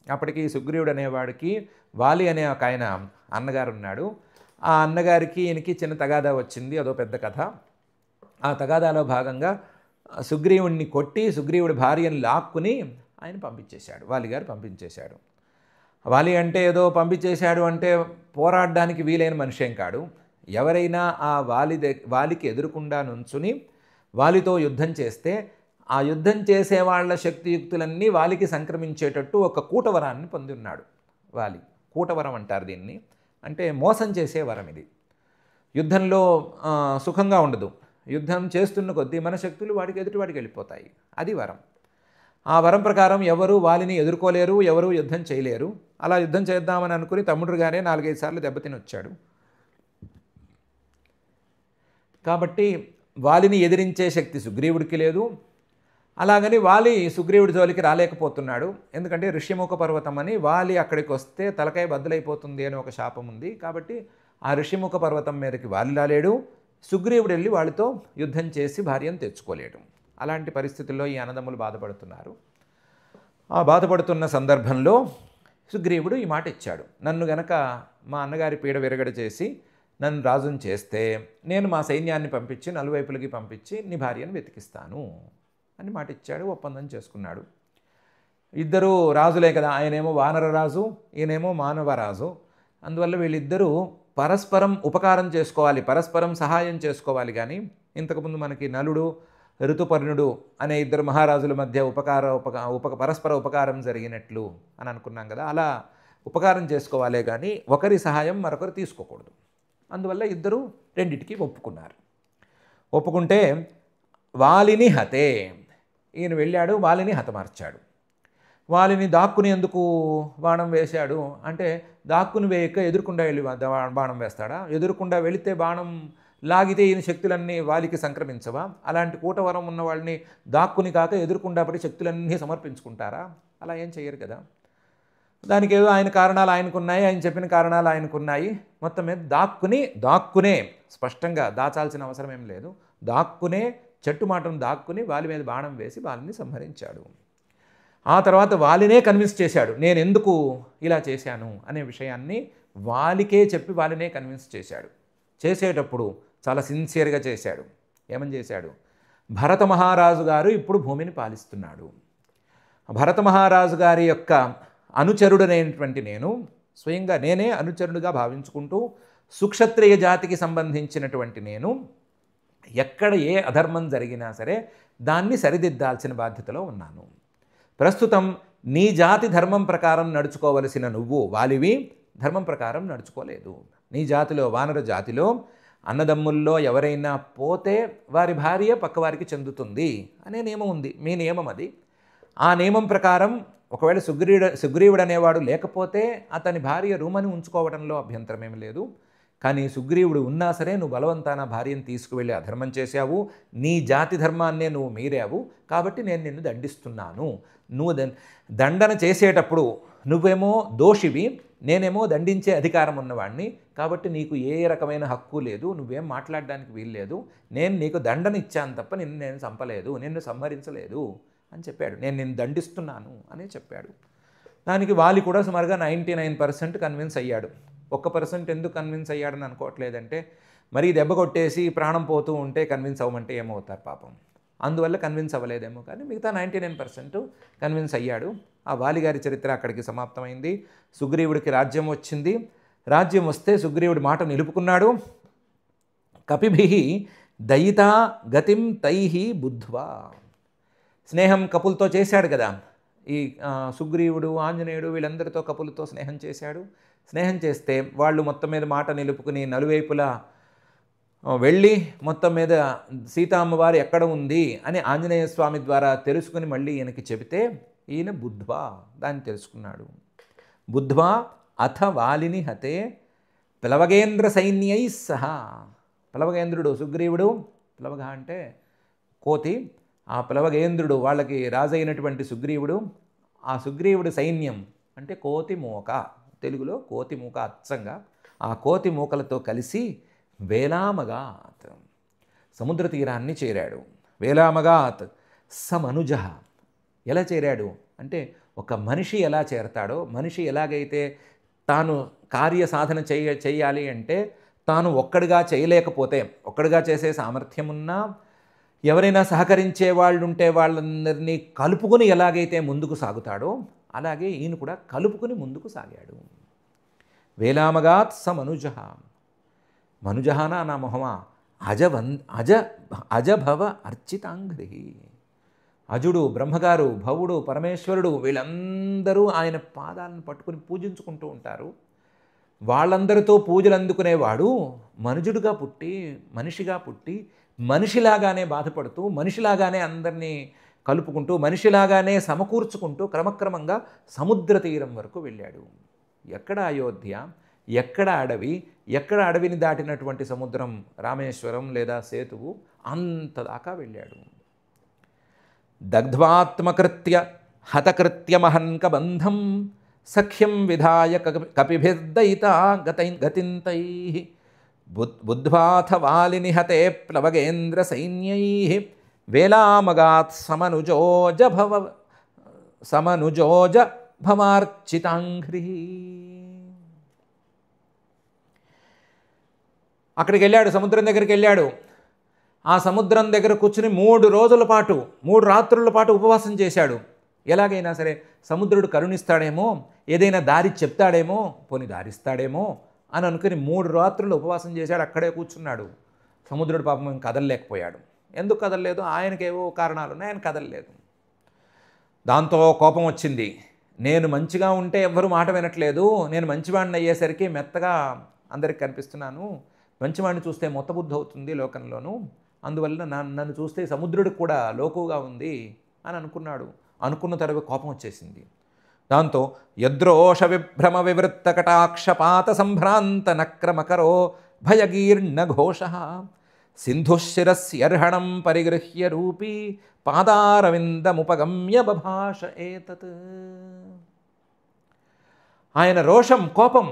అప్పటికి సుగ్రీవుడు అనేవాడికి వాలి అనే ఒక ఆయన అన్నగారు ఉన్నాడు. ఆ అన్నగారికి ఈయనకి చిన్న తగాదా వచ్చింది, అదో పెద్ద కథ. ఆ తగాదాలో భాగంగా సుగ్రీవుడిని కొట్టి సుగ్రీవుడి భార్యను లాక్కుని ఆయన పంపించేశాడు, వాలిగారు పంపించేశాడు. వాలి అంటే ఏదో పంపించేశాడు అంటే పోరాడడానికి వీలైన మనిషేం కాడు. ఎవరైనా ఆ వాలికి ఎదురుకుండా నుంచుని వాలితో యుద్ధం చేస్తే ఆ యుద్ధం చేసే వాళ్ళ శక్తియుక్తులన్నీ వాలికి సంక్రమించేటట్టు ఒక కూటవరాన్ని పొంది ఉన్నాడు వాలి. కూటవరం అంటారు దీన్ని. అంటే మోసం చేసే వరం ఇది. యుద్ధంలో సుఖంగా ఉండదు, యుద్ధం చేస్తున్న కొద్దీ మన శక్తులు ఎదుటివాడికి వెళ్ళిపోతాయి, అది వరం. ఆ వరం ప్రకారం ఎవరు వాలిని ఎదుర్కోలేరు, ఎవరు యుద్ధం చేయలేరు. అలా యుద్ధం చేద్దామని అనుకుని తమ్ముడుగానే 4-5 సార్లు దెబ్బతిని వచ్చాడు. కాబట్టి వాలిని ఎదిరించే శక్తి సుగ్రీవుడికి లేదు. అలాగని వాలి సుగ్రీవుడి జోలికి రాలేకపోతున్నాడు. ఎందుకంటే ఋష్యముఖ పర్వతం అని వాలి అక్కడికి వస్తే తలకాయ బద్దలైపోతుంది అని ఒక శాపం ఉంది. కాబట్టి ఆ ఋష్యముఖ పర్వతం మీదకి వాలి రాలేడు. సుగ్రీవుడు వెళ్ళి వాళ్ళతో యుద్ధం చేసి భార్యను తెచ్చుకోలేడు. అలాంటి పరిస్థితుల్లో ఈ అన్నదమ్ములు బాధపడుతున్నారు. ఆ బాధపడుతున్న సందర్భంలో సుగ్రీవుడు ఈ మాట ఇచ్చాడు, నన్ను గనక మా అన్నగారి పీడ విరగడ చేసి నన్ను రాజుని చేస్తే నేను మా సైన్యాన్ని పంపించి నలువైపులకి పంపించి నీ భార్యను వెతికిస్తాను అని మాట ఇచ్చాడు. ఒప్పందం చేసుకున్నాడు. ఇద్దరు రాజులే కదా, ఆయనేమో వానర రాజు, ఈయనేమో మానవ రాజు. అందువల్ల వీళ్ళిద్దరూ పరస్పరం ఉపకారం చేసుకోవాలి, పరస్పరం సహాయం చేసుకోవాలి. కానీ ఇంతకుముందు మనకి నలుడు, ఋతుపర్ణుడు అనే ఇద్దరు మహారాజుల మధ్య పరస్పర ఉపకారం జరిగినట్లు అని అనుకున్నాం కదా, అలా ఉపకారం చేసుకోవాలే కానీ ఒకరి సహాయం మరొకరు తీసుకోకూడదు. అందువల్ల ఇద్దరు రెండిటికి ఒప్పుకున్నారు. ఒప్పుకుంటే వాలిని హతే, ఈయన వెళ్ళాడు, వాలిని హతమార్చాడు. వాలిని దాక్కుని ఎందుకు బాణం వేశాడు అంటే, దాక్కుని వేయక ఎదురుకుండా వెళ్ళి బాణం వేస్తాడా? ఎదురుకుండా వెళితే బాణం లాగితే ఈయన శక్తులన్నీ వాలికి సంక్రమించవా? అలాంటి కూటవరం ఉన్న వాళ్ళని దాక్కుని కాక ఎదురుకుండా పడి శక్తులన్నీ సమర్పించుకుంటారా? అలా ఏం చెయ్యరు కదా. దానికి ఏదో ఆయన కారణాలు ఆయనకున్నాయి, ఆయన చెప్పిన కారణాలు ఆయనకున్నాయి. మొత్తం మీద దాక్కునే స్పష్టంగా దాచాల్సిన అవసరం ఏం లేదు, దాక్కునే చెట్టు మాటను దాక్కుని వాలి మీద బాణం వేసి వాలిని సంహరించాడు. ఆ తర్వాత వాలినే కన్విన్స్ చేశాడు, నేను ఎందుకు ఇలా చేశాను అనే విషయాన్ని వాలికే చెప్పి వాలినే కన్విన్స్ చేశాడు. చేసేటప్పుడు చాలా సిన్సియర్గా చేశాడు. ఏమని చేశాడు? భరత మహారాజు గారు ఇప్పుడు భూమిని పాలిస్తున్నాడు. భరత మహారాజు గారి యొక్క అనుచరుడనేటువంటి నేను, స్వయంగా నేనే అనుచరుడుగా భావించుకుంటూ సుక్షత్రియ జాతికి సంబంధించినటువంటి నేను ఎక్కడ ఏ అధర్మం జరిగినా సరే దాన్ని సరిదిద్దాల్సిన బాధ్యతలో ఉన్నాను. ప్రస్తుతం నీ జాతి ధర్మం ప్రకారం నడుచుకోవలసిన నువ్వు వాలివి ధర్మం ప్రకారం నడుచుకోలేదు. నీ జాతిలో, వానర జాతిలో అన్నదమ్ముల్లో ఎవరైనా పోతే వారి భార్య పక్కవారికి చెందుతుంది అనే నియమం ఉంది, మీ నియమం అది. ఆ నియమం ప్రకారం ఒకవేళ సుగ్రీవుడు అనేవాడు లేకపోతే అతని భార్య రూమని ఉంచుకోవడంలో అభ్యంతరం ఏమి లేదు. కానీ సుగ్రీవుడు ఉన్నా సరే నువ్వు బలవంతాన భార్యను తీసుకువెళ్ళి అధర్మం చేశావు, నీ జాతి ధర్మాన్నే నువ్వు మీరావు, కాబట్టి నేను నిన్ను దండిస్తున్నాను. నువ్వు దండన చేసేటప్పుడు నువ్వేమో దోషివి, నేనేమో దండించే అధికారం ఉన్నవాడిని, కాబట్టి నీకు ఏ రకమైన హక్కు లేదు, నువ్వేం మాట్లాడడానికి వీల్లేదు. నేను నీకు దండన ఇచ్చాను తప్ప నేను చంపలేదు, నిన్ను సంహరించలేదు అని చెప్పాడు. నేను నిన్ను దండిస్తున్నాను అని చెప్పాడు. దానికి వాలి కూడా సుమారుగా 99% కన్విన్స్ అయ్యాడు. 1% ఎందుకు కన్విన్స్ అయ్యాడని అనుకోవట్లేదంటే, మరీ దెబ్బ కొట్టేసి ప్రాణం పోతూ ఉంటే కన్విన్స్ అవ్వమంటే ఏమవుతారు పాపం, అందువల్ల కన్విన్స్ అవ్వలేదేమో. కానీ మిగతా 99% కన్విన్స్ అయ్యాడు. ఆ వాలిగారి చరిత్ర అక్కడికి సమాప్తమైంది. సుగ్రీవుడికి రాజ్యం వచ్చింది. రాజ్యం వస్తే సుగ్రీవుడి మాట నిలుపుకున్నాడు. కపిభిః దయితా గతిం తైః బుద్ధ్వా, స్నేహం కపులతో చేశాడు కదా. ఈ సుగ్రీవుడు, ఆంజనేయుడు వీళ్ళందరితో కపులతో స్నేహం చేశాడు. స్నేహం చేస్తే వాళ్ళు మొత్తం మీద మాట నిలుపుకుని నలువైపులా వెళ్ళి మొత్తం మీద సీతామ్మవారు ఎక్కడ ఉంది అని ఆంజనేయ స్వామి ద్వారా తెలుసుకుని మళ్ళీ ఈయనకి చెబితే ఈయన బుద్ధ్వా దాన్ని తెలుసుకున్నాడు. బుద్ధ్వా అథ వాలిని హతే ప్లవగేంద్ర సైన్యై సహా, ప్లవగేంద్రుడు సుగ్రీవుడు, ప్లవగ అంటే కోతి, ఆ ప్లవగేంద్రుడు వాళ్ళకి రాజైనటువంటి సుగ్రీవుడు, ఆ సుగ్రీవుడి సైన్యం అంటే కోతి మూక, తెలుగులో కోతి మూక అచ్చంగా, ఆ కోతి మూకలతో కలిసి వేలామగాత్ సముద్ర తీరాన్ని చేరాడు. వేలామగాత్ సమనుజ, ఎలా చేరాడు అంటే ఒక మనిషి ఎలా చేరతాడో, మనిషి ఎలాగైతే తాను కార్య సాధన చేయాలి అంటే తాను ఒక్కడిగా చేయలేకపోతే, ఒక్కడిగా చేసే సామర్థ్యం ఉన్నా ఎవరైనా సహకరించే వాళ్ళు ఉంటే వాళ్ళందరినీ కలుపుకుని ఎలాగైతే ముందుకు సాగుతాడో అలాగే ఈయన కూడా కలుపుకుని ముందుకు సాగాడు. వేలామగాత్ స మనుజ, మనుజహానా నా మొహమా అజభవ అర్చితాంఘ్రి, అజుడు, బ్రహ్మగారు, భవుడు, పరమేశ్వరుడు వీళ్ళందరూ ఆయన పాదాలను పట్టుకుని పూజించుకుంటూ ఉంటారు. వాళ్ళందరితో పూజలు అందుకునేవాడు మనుజుడుగా పుట్టి, మనిషిగా పుట్టి, మనిషిలాగానే బాధపడుతూ, మనిషిలాగానే అందరినీ కలుపుకుంటూ, మనిషిలాగానే సమకూర్చుకుంటూ క్రమక్రమంగా సముద్ర తీరం వరకు వెళ్ళాడు. ఎక్కడ అయోధ్య, ఎక్కడ అడవి, ఎక్కడ అడవిని దాటినటువంటి సముద్రం రామేశ్వరం లేదా సేతువు, అంతదాకా వెళ్ళాడు. దగ్ధ్వాత్మకృత్య హతకృత్యమహన్కబంధం సఖ్యం విధాయ కపిభిర్దయితా గతింతైః బుద్ధ్వాథ వాలిని హతే ప్లవగేంద్ర సైన్యైః వేలామగాత్ సమనుజోజ భవార్చితాంఘ్రి. అక్కడికి వెళ్ళాడు, సముద్రం దగ్గరికి వెళ్ళాడు. ఆ సముద్రం దగ్గర కూర్చుని 3 రోజుల పాటు 3 రాత్రుల పాటు ఉపవాసం చేశాడు. ఎలాగైనా సరే సముద్రుడు కరుణిస్తాడేమో, ఏదైనా దారి చెప్తాడేమో, పోని దారిస్తాడేమో అని అనుకుని 3 రాత్రులు ఉపవాసం చేశాడు. అక్కడే కూర్చున్నాడు. సముద్రుడు పాపం కదలలేకపోయాడు. ఎందుకు కదలలేదు? ఆయనకేవో కారణాలు ఉన్నాయి, ఆయన కదలలేదు. దాంతో కోపం వచ్చింది. నేను మంచిగా ఉంటే ఎవ్వరూ మాట వినట్లేదు, నేను మంచివాడిని అయ్యేసరికి మెత్తగా అందరికి కనిపిస్తున్నాను, మంచివాడిని చూస్తే మొత్తబుద్ధి అవుతుంది లోకంలోనూ, అందువల్ల నన్ను చూస్తే సముద్రుడికి కూడా లోకుగా ఉంది అని అనుకున్నాడు. అనుకున్న తర్వాత కోపం వచ్చేసింది. దాంతో యద్రోష విభ్రమ వివృత్త కటాక్షపాత సంభ్రాంత నక్రమకరో భయగీర్ణ ఘోష సింధుశిరస్యర్హణం పరిగృహ్య రూపీ పాదారవిందముపగమ్య బభాష ఏతత్. ఆయన రోషం, కోపం,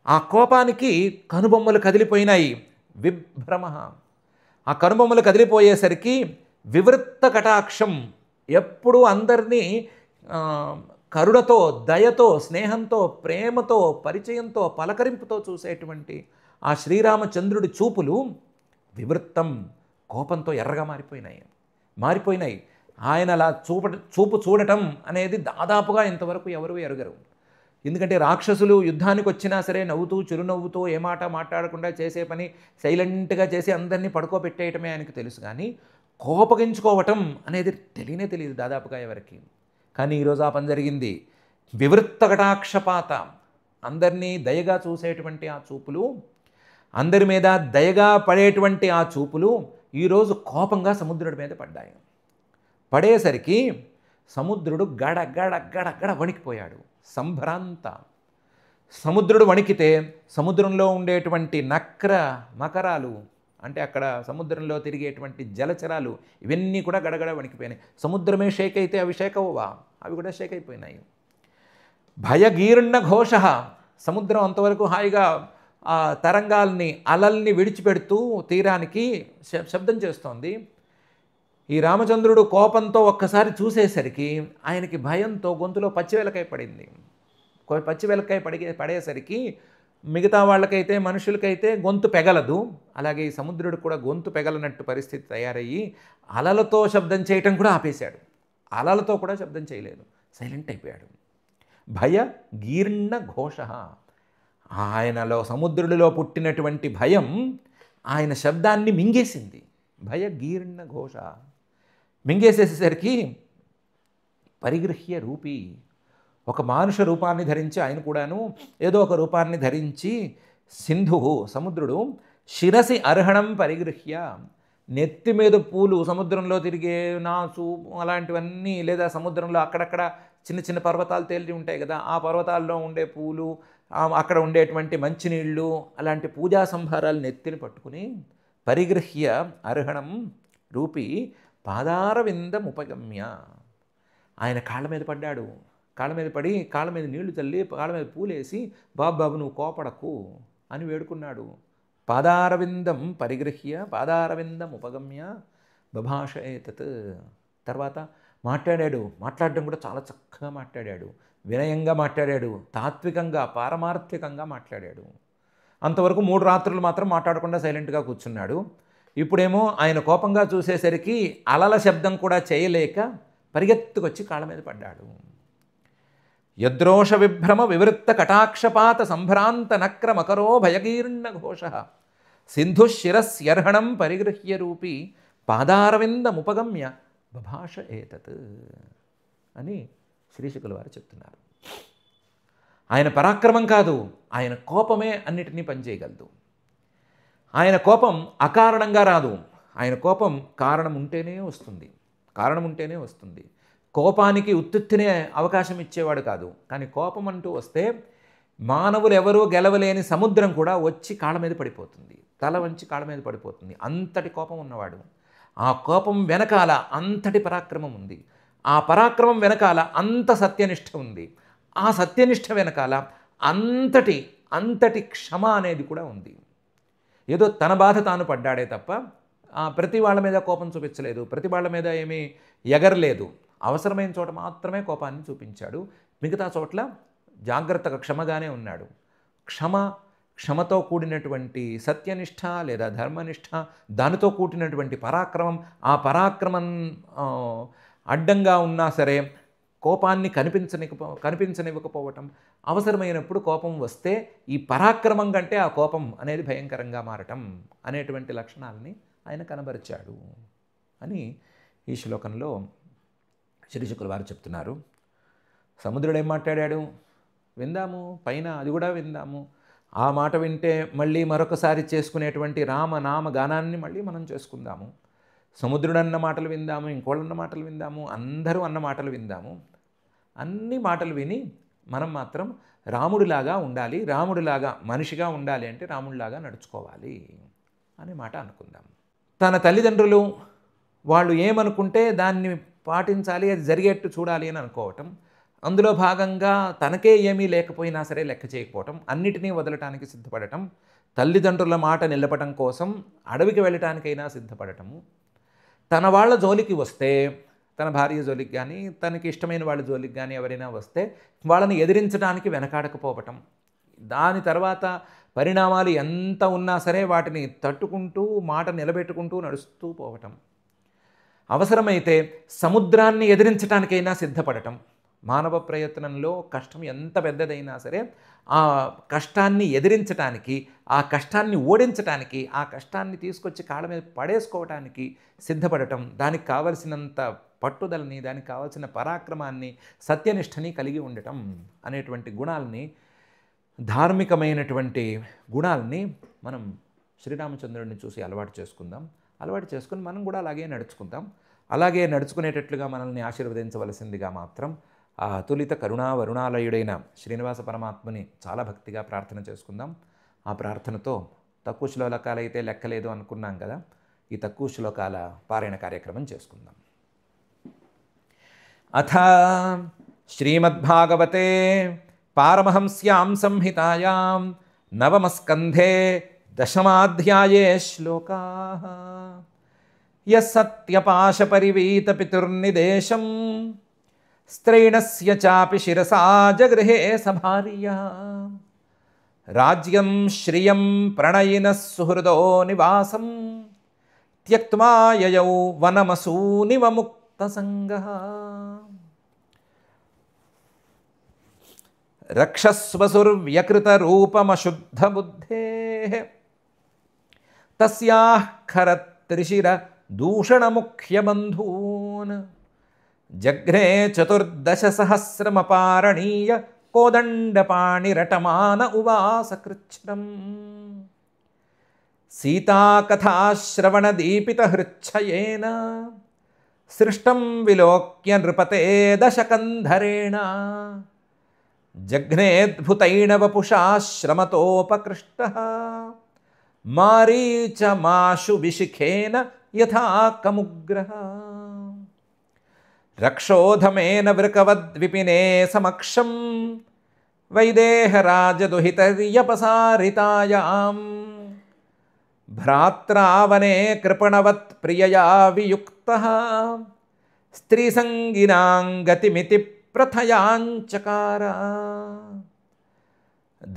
ఆ కోపానికి కనుబొమ్మలు కదిలిపోయినాయి. విభ్రమ, ఆ కనుబొమ్మలు కదిలిపోయేసరికి వివృత్త కటాక్షం, ఎప్పుడూ అందరినీ కరుణతో, దయతో, స్నేహంతో, ప్రేమతో, పరిచయంతో, పలకరింపుతో చూసేటువంటి ఆ శ్రీరామచంద్రుడి చూపులు వివృత్తం, కోపంతో ఎర్రగా మారిపోయినాయి. ఆయన అలా చూపు చూడటం అనేది దాదాపుగా ఇంతవరకు ఎవరు ఎరుగరు. ఎందుకంటే రాక్షసులు యుద్ధానికి వచ్చినా సరే నవ్వుతూ చిరునవ్వుతో ఏ మాట మాట్లాడకుండా చేసే పని సైలెంట్గా చేసి అందరినీ పడుకోబెట్టేయటమే ఆయనకు తెలుసు. కానీ కోపగించుకోవటం అనేది తెలియదు దాదాపుగా ఎవరికి. కానీ ఈరోజు ఆ పని జరిగింది. వివృత్త కటాక్షపాత, అందరినీ దయగా చూసేటువంటి ఆ చూపులు, అందరి మీద దయగా పడేటువంటి ఆ చూపులు ఈరోజు కోపంగా సముద్రుడి మీద పడ్డాయి. పడేసరికి సముద్రుడు గడ వణికిపోయాడు. సంభ్రాంత, సముద్రుడు వణికితే సముద్రంలో ఉండేటువంటి నక్ర మకరాలు, అంటే అక్కడ సముద్రంలో తిరిగేటువంటి జలచరాలు, ఇవన్నీ కూడా గడగడ వణికిపోయినాయి. సముద్రమే షేక్ అయితే అవి షేక్ అవ్వవా? అవి కూడా షేక్ అయిపోయినాయి. భయగీర్ణ ఘోష, సముద్రం అంతవరకు హాయిగా ఆ తరంగాల్ని, అలల్ని విడిచిపెడుతూ తీరానికి శబ్దం చేస్తోంది. ఈ రామచంద్రుడు కోపంతో ఒక్కసారి చూసేసరికి ఆయనకి భయంతో గొంతులో పచ్చివెలకాయ పడింది. పచ్చివెలకాయ పడేసరికి మిగతా వాళ్ళకైతే, మనుషులకైతే గొంతు పెగలదు, అలాగే ఈ సముద్రుడు కూడా గొంతు పెగలనట్టు పరిస్థితి తయారయ్యి అలలతో శబ్దం చేయటం కూడా ఆపేశాడు. అలలతో కూడా శబ్దం చేయలేదు, సైలెంట్ అయిపోయాడు. భయ గీర్ణ ఘోష, ఆయనలో సముద్రుడిలో పుట్టినటువంటి భయం ఆయన శబ్దాన్ని మింగేసింది. భయ గీర్ణ ఘోష మింగేసేసరికి పరిగృహ్య రూపీ, ఒక మానుష రూపాన్ని ధరించి, ఆయన కూడాను ఏదో ఒక రూపాన్ని ధరించి, సింధు సముద్రుడు శిరసి అర్హణం పరిగృహ్య, నెత్తి మీద పూలు, సముద్రంలో తిరిగే నాచు అలాంటివన్నీ, లేదా సముద్రంలో అక్కడక్కడ చిన్న చిన్న పర్వతాలు తేలి ఉంటాయి కదా, ఆ పర్వతాల్లో ఉండే పూలు, అక్కడ ఉండేటువంటి మంచినీళ్ళు, అలాంటి పూజా సంభారాలు నెత్తిని పట్టుకుని పరిగృహ్య అర్హణం రూపీ పాదారవిందం ఉపగమ్య, ఆయన కాళ్ళ మీద పడ్డాడు. కాళ్ళ మీద పడి కాళ్ళ మీద నీళ్లు చల్లి కాళ్ళ మీద పూలేసి, బాబు నువ్వు కోపడకు అని వేడుకున్నాడు. పాదారవిందం పరిగృహ్య పాదారవిందం ఉపగమ్య బభాష ఏతత్. తర్వాత మాట్లాడడం కూడా చాలా చక్కగా మాట్లాడాడు, వినయంగా మాట్లాడాడు, తాత్వికంగా పారమార్థికంగా మాట్లాడాడు. అంతవరకు 3 రాత్రులు మాత్రం మాట్లాడకుండా సైలెంట్గా కూర్చున్నాడు. ఇప్పుడేమో ఆయన కోపంగా చూసేసరికి అలల శబ్దం కూడా చేయలేక పరిగెత్తుకొచ్చి కాళ్ళ మీద పడ్డాడు. యద్రోష విభ్రమ వివృత్త కటాక్షపాత సంభ్రాంత నక్ర మకరో భయగీర్ణ ఘోష సింధుశిరస్యర్హణం పరిగృహ్య రూపీ పాదారవిందముపగమ్య బభాష ఏతత్ అని శ్రీశుకుల వారు చెప్తున్నారు. ఆయన పరాక్రమం కాదు, ఆయన కోపమే అన్నిటినీ పనిచేయగలదు. ఆయన కోపం అకారణంగా రాదు, ఆయన కోపం కారణం ఉంటేనే వస్తుంది. కోపానికి ఉత్తుత్తినే అవకాశం ఇచ్చేవాడు కాదు. కానీ కోపం అంటూ వస్తే మానవులు ఎవరూ గెలవలేని సముద్రం కూడా వచ్చి కాళ్ళ మీద పడిపోతుంది, తల వంచి కాళ్ళ మీద పడిపోతుంది. అంతటి కోపం ఉన్నవాడు. ఆ కోపం వెనకాల అంతటి పరాక్రమం ఉంది, ఆ పరాక్రమం వెనకాల అంత సత్యనిష్ట ఉంది, ఆ సత్యనిష్ట వెనకాల అంతటి క్షమ అనేది కూడా ఉంది. ఏదో తన బాధ తాను పడ్డాడే తప్ప ప్రతి వాళ్ళ మీద కోపం చూపించలేదు, ప్రతి వాళ్ళ మీద ఏమీ ఎగరలేదు. అవసరమైన చోట మాత్రమే కోపాన్ని చూపించాడు, మిగతా చోట్ల జాగ్రత్తగా క్షమగానే ఉన్నాడు. క్షమతో కూడినటువంటి సత్యనిష్ట లేదా ధర్మనిష్ట, దానితో కూడినటువంటి పరాక్రమం, ఆ పరాక్రమం అడ్డంగా ఉన్నా సరే కోపాన్ని కనిపించనివ్వకపోవటం, అవసరమైనప్పుడు కోపం వస్తే ఈ పరాక్రమం కంటే ఆ కోపం అనేది భయంకరంగా మారటం అనేటువంటి లక్షణాలని ఆయన కనబరిచాడు అని ఈ శ్లోకంలో శ్రీశుకుల వారు చెప్తున్నారు. సముద్రుడు ఏం మాట్లాడాడు విందాము, పైన అది కూడా విందాము. ఆ మాట వింటే మళ్ళీ మరొకసారి చేసుకునేటువంటి రామనామ గానాన్ని మళ్ళీ మనం చేసుకుందాము. సముద్రుడు అన్న మాటలు విందాము, ఇంకోళ్ళన్న మాటలు విందాము, అందరూ అన్న మాటలు విందాము. అన్ని మాటలు విని మనం మాత్రం రాముడిలాగా ఉండాలి, రాముడిలాగా మనిషిగా ఉండాలి అంటే రాముడిలాగా నడుచుకోవాలి అనే మాట అనుకుందాం. తన తల్లిదండ్రులు వాళ్ళు ఏమనుకుంటే దాన్ని పాటించాలి, అది జరిగేట్టు చూడాలి అని అనుకోవటం, అందులో భాగంగా తనకే ఏమీ లేకపోయినా సరే లెక్క చేయకపోవటం, అన్నిటినీ వదలటానికి సిద్ధపడటం, తల్లిదండ్రుల మాట నిలపటం కోసం అడవికి వెళ్ళటానికైనా సిద్ధపడటము, తన వాళ్ళ జోలికి వస్తే, తన భార్య జోలికి కానీ తనకి ఇష్టమైన వాళ్ళ జోలికి కానీ ఎవరైనా వస్తే వాళ్ళని ఎదిరించడానికి వెనకాడకపోవటం, దాని తర్వాత పరిణామాలు ఎంత ఉన్నా సరే వాటిని తట్టుకుంటూ మాట నిలబెట్టుకుంటూ నడుస్తూ పోవటం, అవసరమైతే సముద్రాన్ని ఎదిరించడానికైనా సిద్ధపడటం. మానవ ప్రయత్నంలో కష్టం ఎంత పెద్దదైనా సరే ఆ కష్టాన్ని ఎదిరించడానికి, ఆ కష్టాన్ని ఓడించడానికి, ఆ కష్టాన్ని తీసుకొచ్చి కాళ్ళ మీద పడేసుకోవటానికి సిద్ధపడటం, దానికి కావలసినంత పట్టుదలని, దానికి కావలసిన పరాక్రమాన్ని, సత్యనిష్టని కలిగి ఉండటం అనేటువంటి గుణాలని, ధార్మికమైనటువంటి గుణాలని మనం శ్రీరామచంద్రుడిని చూసి అలవాటు చేసుకుందాం. అలవాటు చేసుకుని మనం కూడా అలాగే నడుచుకుందాం. అలాగే నడుచుకునేటట్లుగా మనల్ని ఆశీర్వదించవలసిందిగా మాత్రం ఆ అతులిత కరుణా వరుణాలయుడైన శ్రీనివాస పరమాత్మని చాలా భక్తిగా ప్రార్థన చేసుకుందాం. ఆ ప్రార్థనతో తక్కువ శ్లోకాలైతే లెక్కలేదు అనుకున్నాం కదా, ఈ తక్కువ శ్లోకాల పారాయణ కార్యక్రమం చేసుకుందాం. అథ శ్రీమద్భాగవతే పారమహంస్యాం సంహితాయాం నవమస్కంధే దశమాధ్యాయే శ్లోకాః. యస్సత్యపాశపరివీతపితుర్నిదేశం స్త్రైణస్య చాపి శిరసా జగృహే సభార్యా. రాజ్యం శ్రియం ప్రణయినః సుహృదో నివాసం త్యక్త్వా యయౌ వనమసూనివ ముక్తసంగః. రక్షస్వసుర్వ్యకృతరూపమశుద్ధబుద్ధేః తస్యాః ఖరత్రిశిర దూషణముఖ్యబంధూన్. జఘ్నే చతుర్దశసహస్రమపారణీయ కోదండపాణిరటమాన ఉవాసకృచ్ఛ్రం. సీతాకథాశ్రవణదీపితహృచ్ఛయేన సృష్టం విలోక్య నృపతే దశకంధరేణ. జఘ్నేద్భుతైణవపుషా శ్రమతోపకృష్టః మారీచమాశు విశిఖేన యథా కముగ్రః. రక్షోధమేన వృకవద్విపినే సమక్షం వైదేహరాజదుహితర్యపసారితాయాం. భ్రాత్రావనే కృపణవత్ ప్రియయా వియుక్తః స్త్రీసంగినాం గతిమితి ప్రథయాంచకార.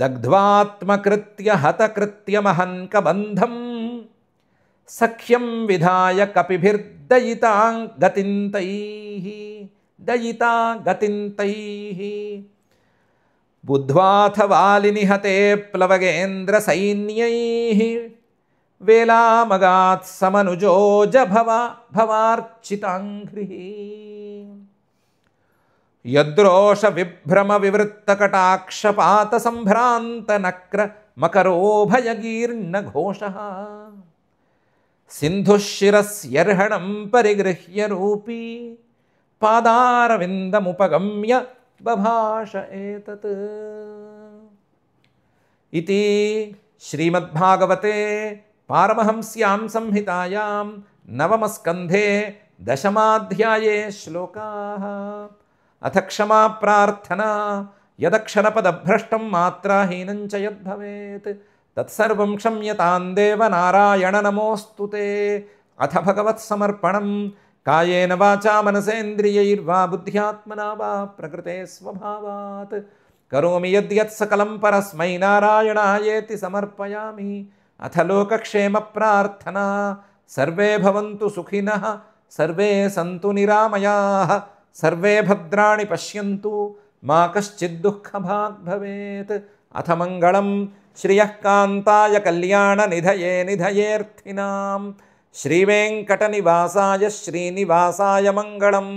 దగ్ధ్వాత్మకృత్య హతకృత్యమహన్కబంధం సఖ్యం విధాయ కపిభిర్దయితాం గతింతైః దయితా గతింతైః. బుద్ధ్వాథ వాలిని హతే ప్లవగేంద్ర సైన్యైః వేలామగాత్ సమనుజోజ భవార్చితాంఘ్రిః. యద్రోష విభ్రమ వివృత్తకటాక్షపాత సంభ్రాంత నక్ర మకరోభయగీర్ణ ఘోషః. సింధుశిరస్యర్హణం పరిగృహ్య రూపీ పాదారవిందముపగమ్య బభాష ఏతత్. ఇతి శ్రీమద్భాగవతే పారమహంస్యాం సంహితాయాం నవమస్కంధే దశమాధ్యాయే శ్లోకాః. అథ క్షమా ప్రార్థనా యదక్షరపదభ్రష్టం మాత్రాహీనం చ యద్భవేత్ తత్సర్వం క్షమ్యతాం దేవ నారాయణ నమోస్తుతే. అథ భగవత్సమర్పణం కాయేన వాచా మనసేంద్రియైర్వా బుద్ధ్యాత్మనా వా ప్రకృతే స్వభావాత్ కరోమి యద్యత్ సకలం పరస్మై నారాయణాయేతి సమర్పయామి. అథ లోకక్షేమ ప్రార్థనా. సర్వే భవంతు సుఖినః, సర్వే సంతు నిరామయాః, సర్వే భద్రాణి పశ్యంతు, మా కశ్చిద్ దుఃఖభాగ్ భవేత్. అథ మంగళం శ్రియఃకాంతాయ కళ్యాణ నిధయే నిధయేర్థినాం. శ్రీవేంకటనివాసాయ శ్రీనివాసాయ మంగళం.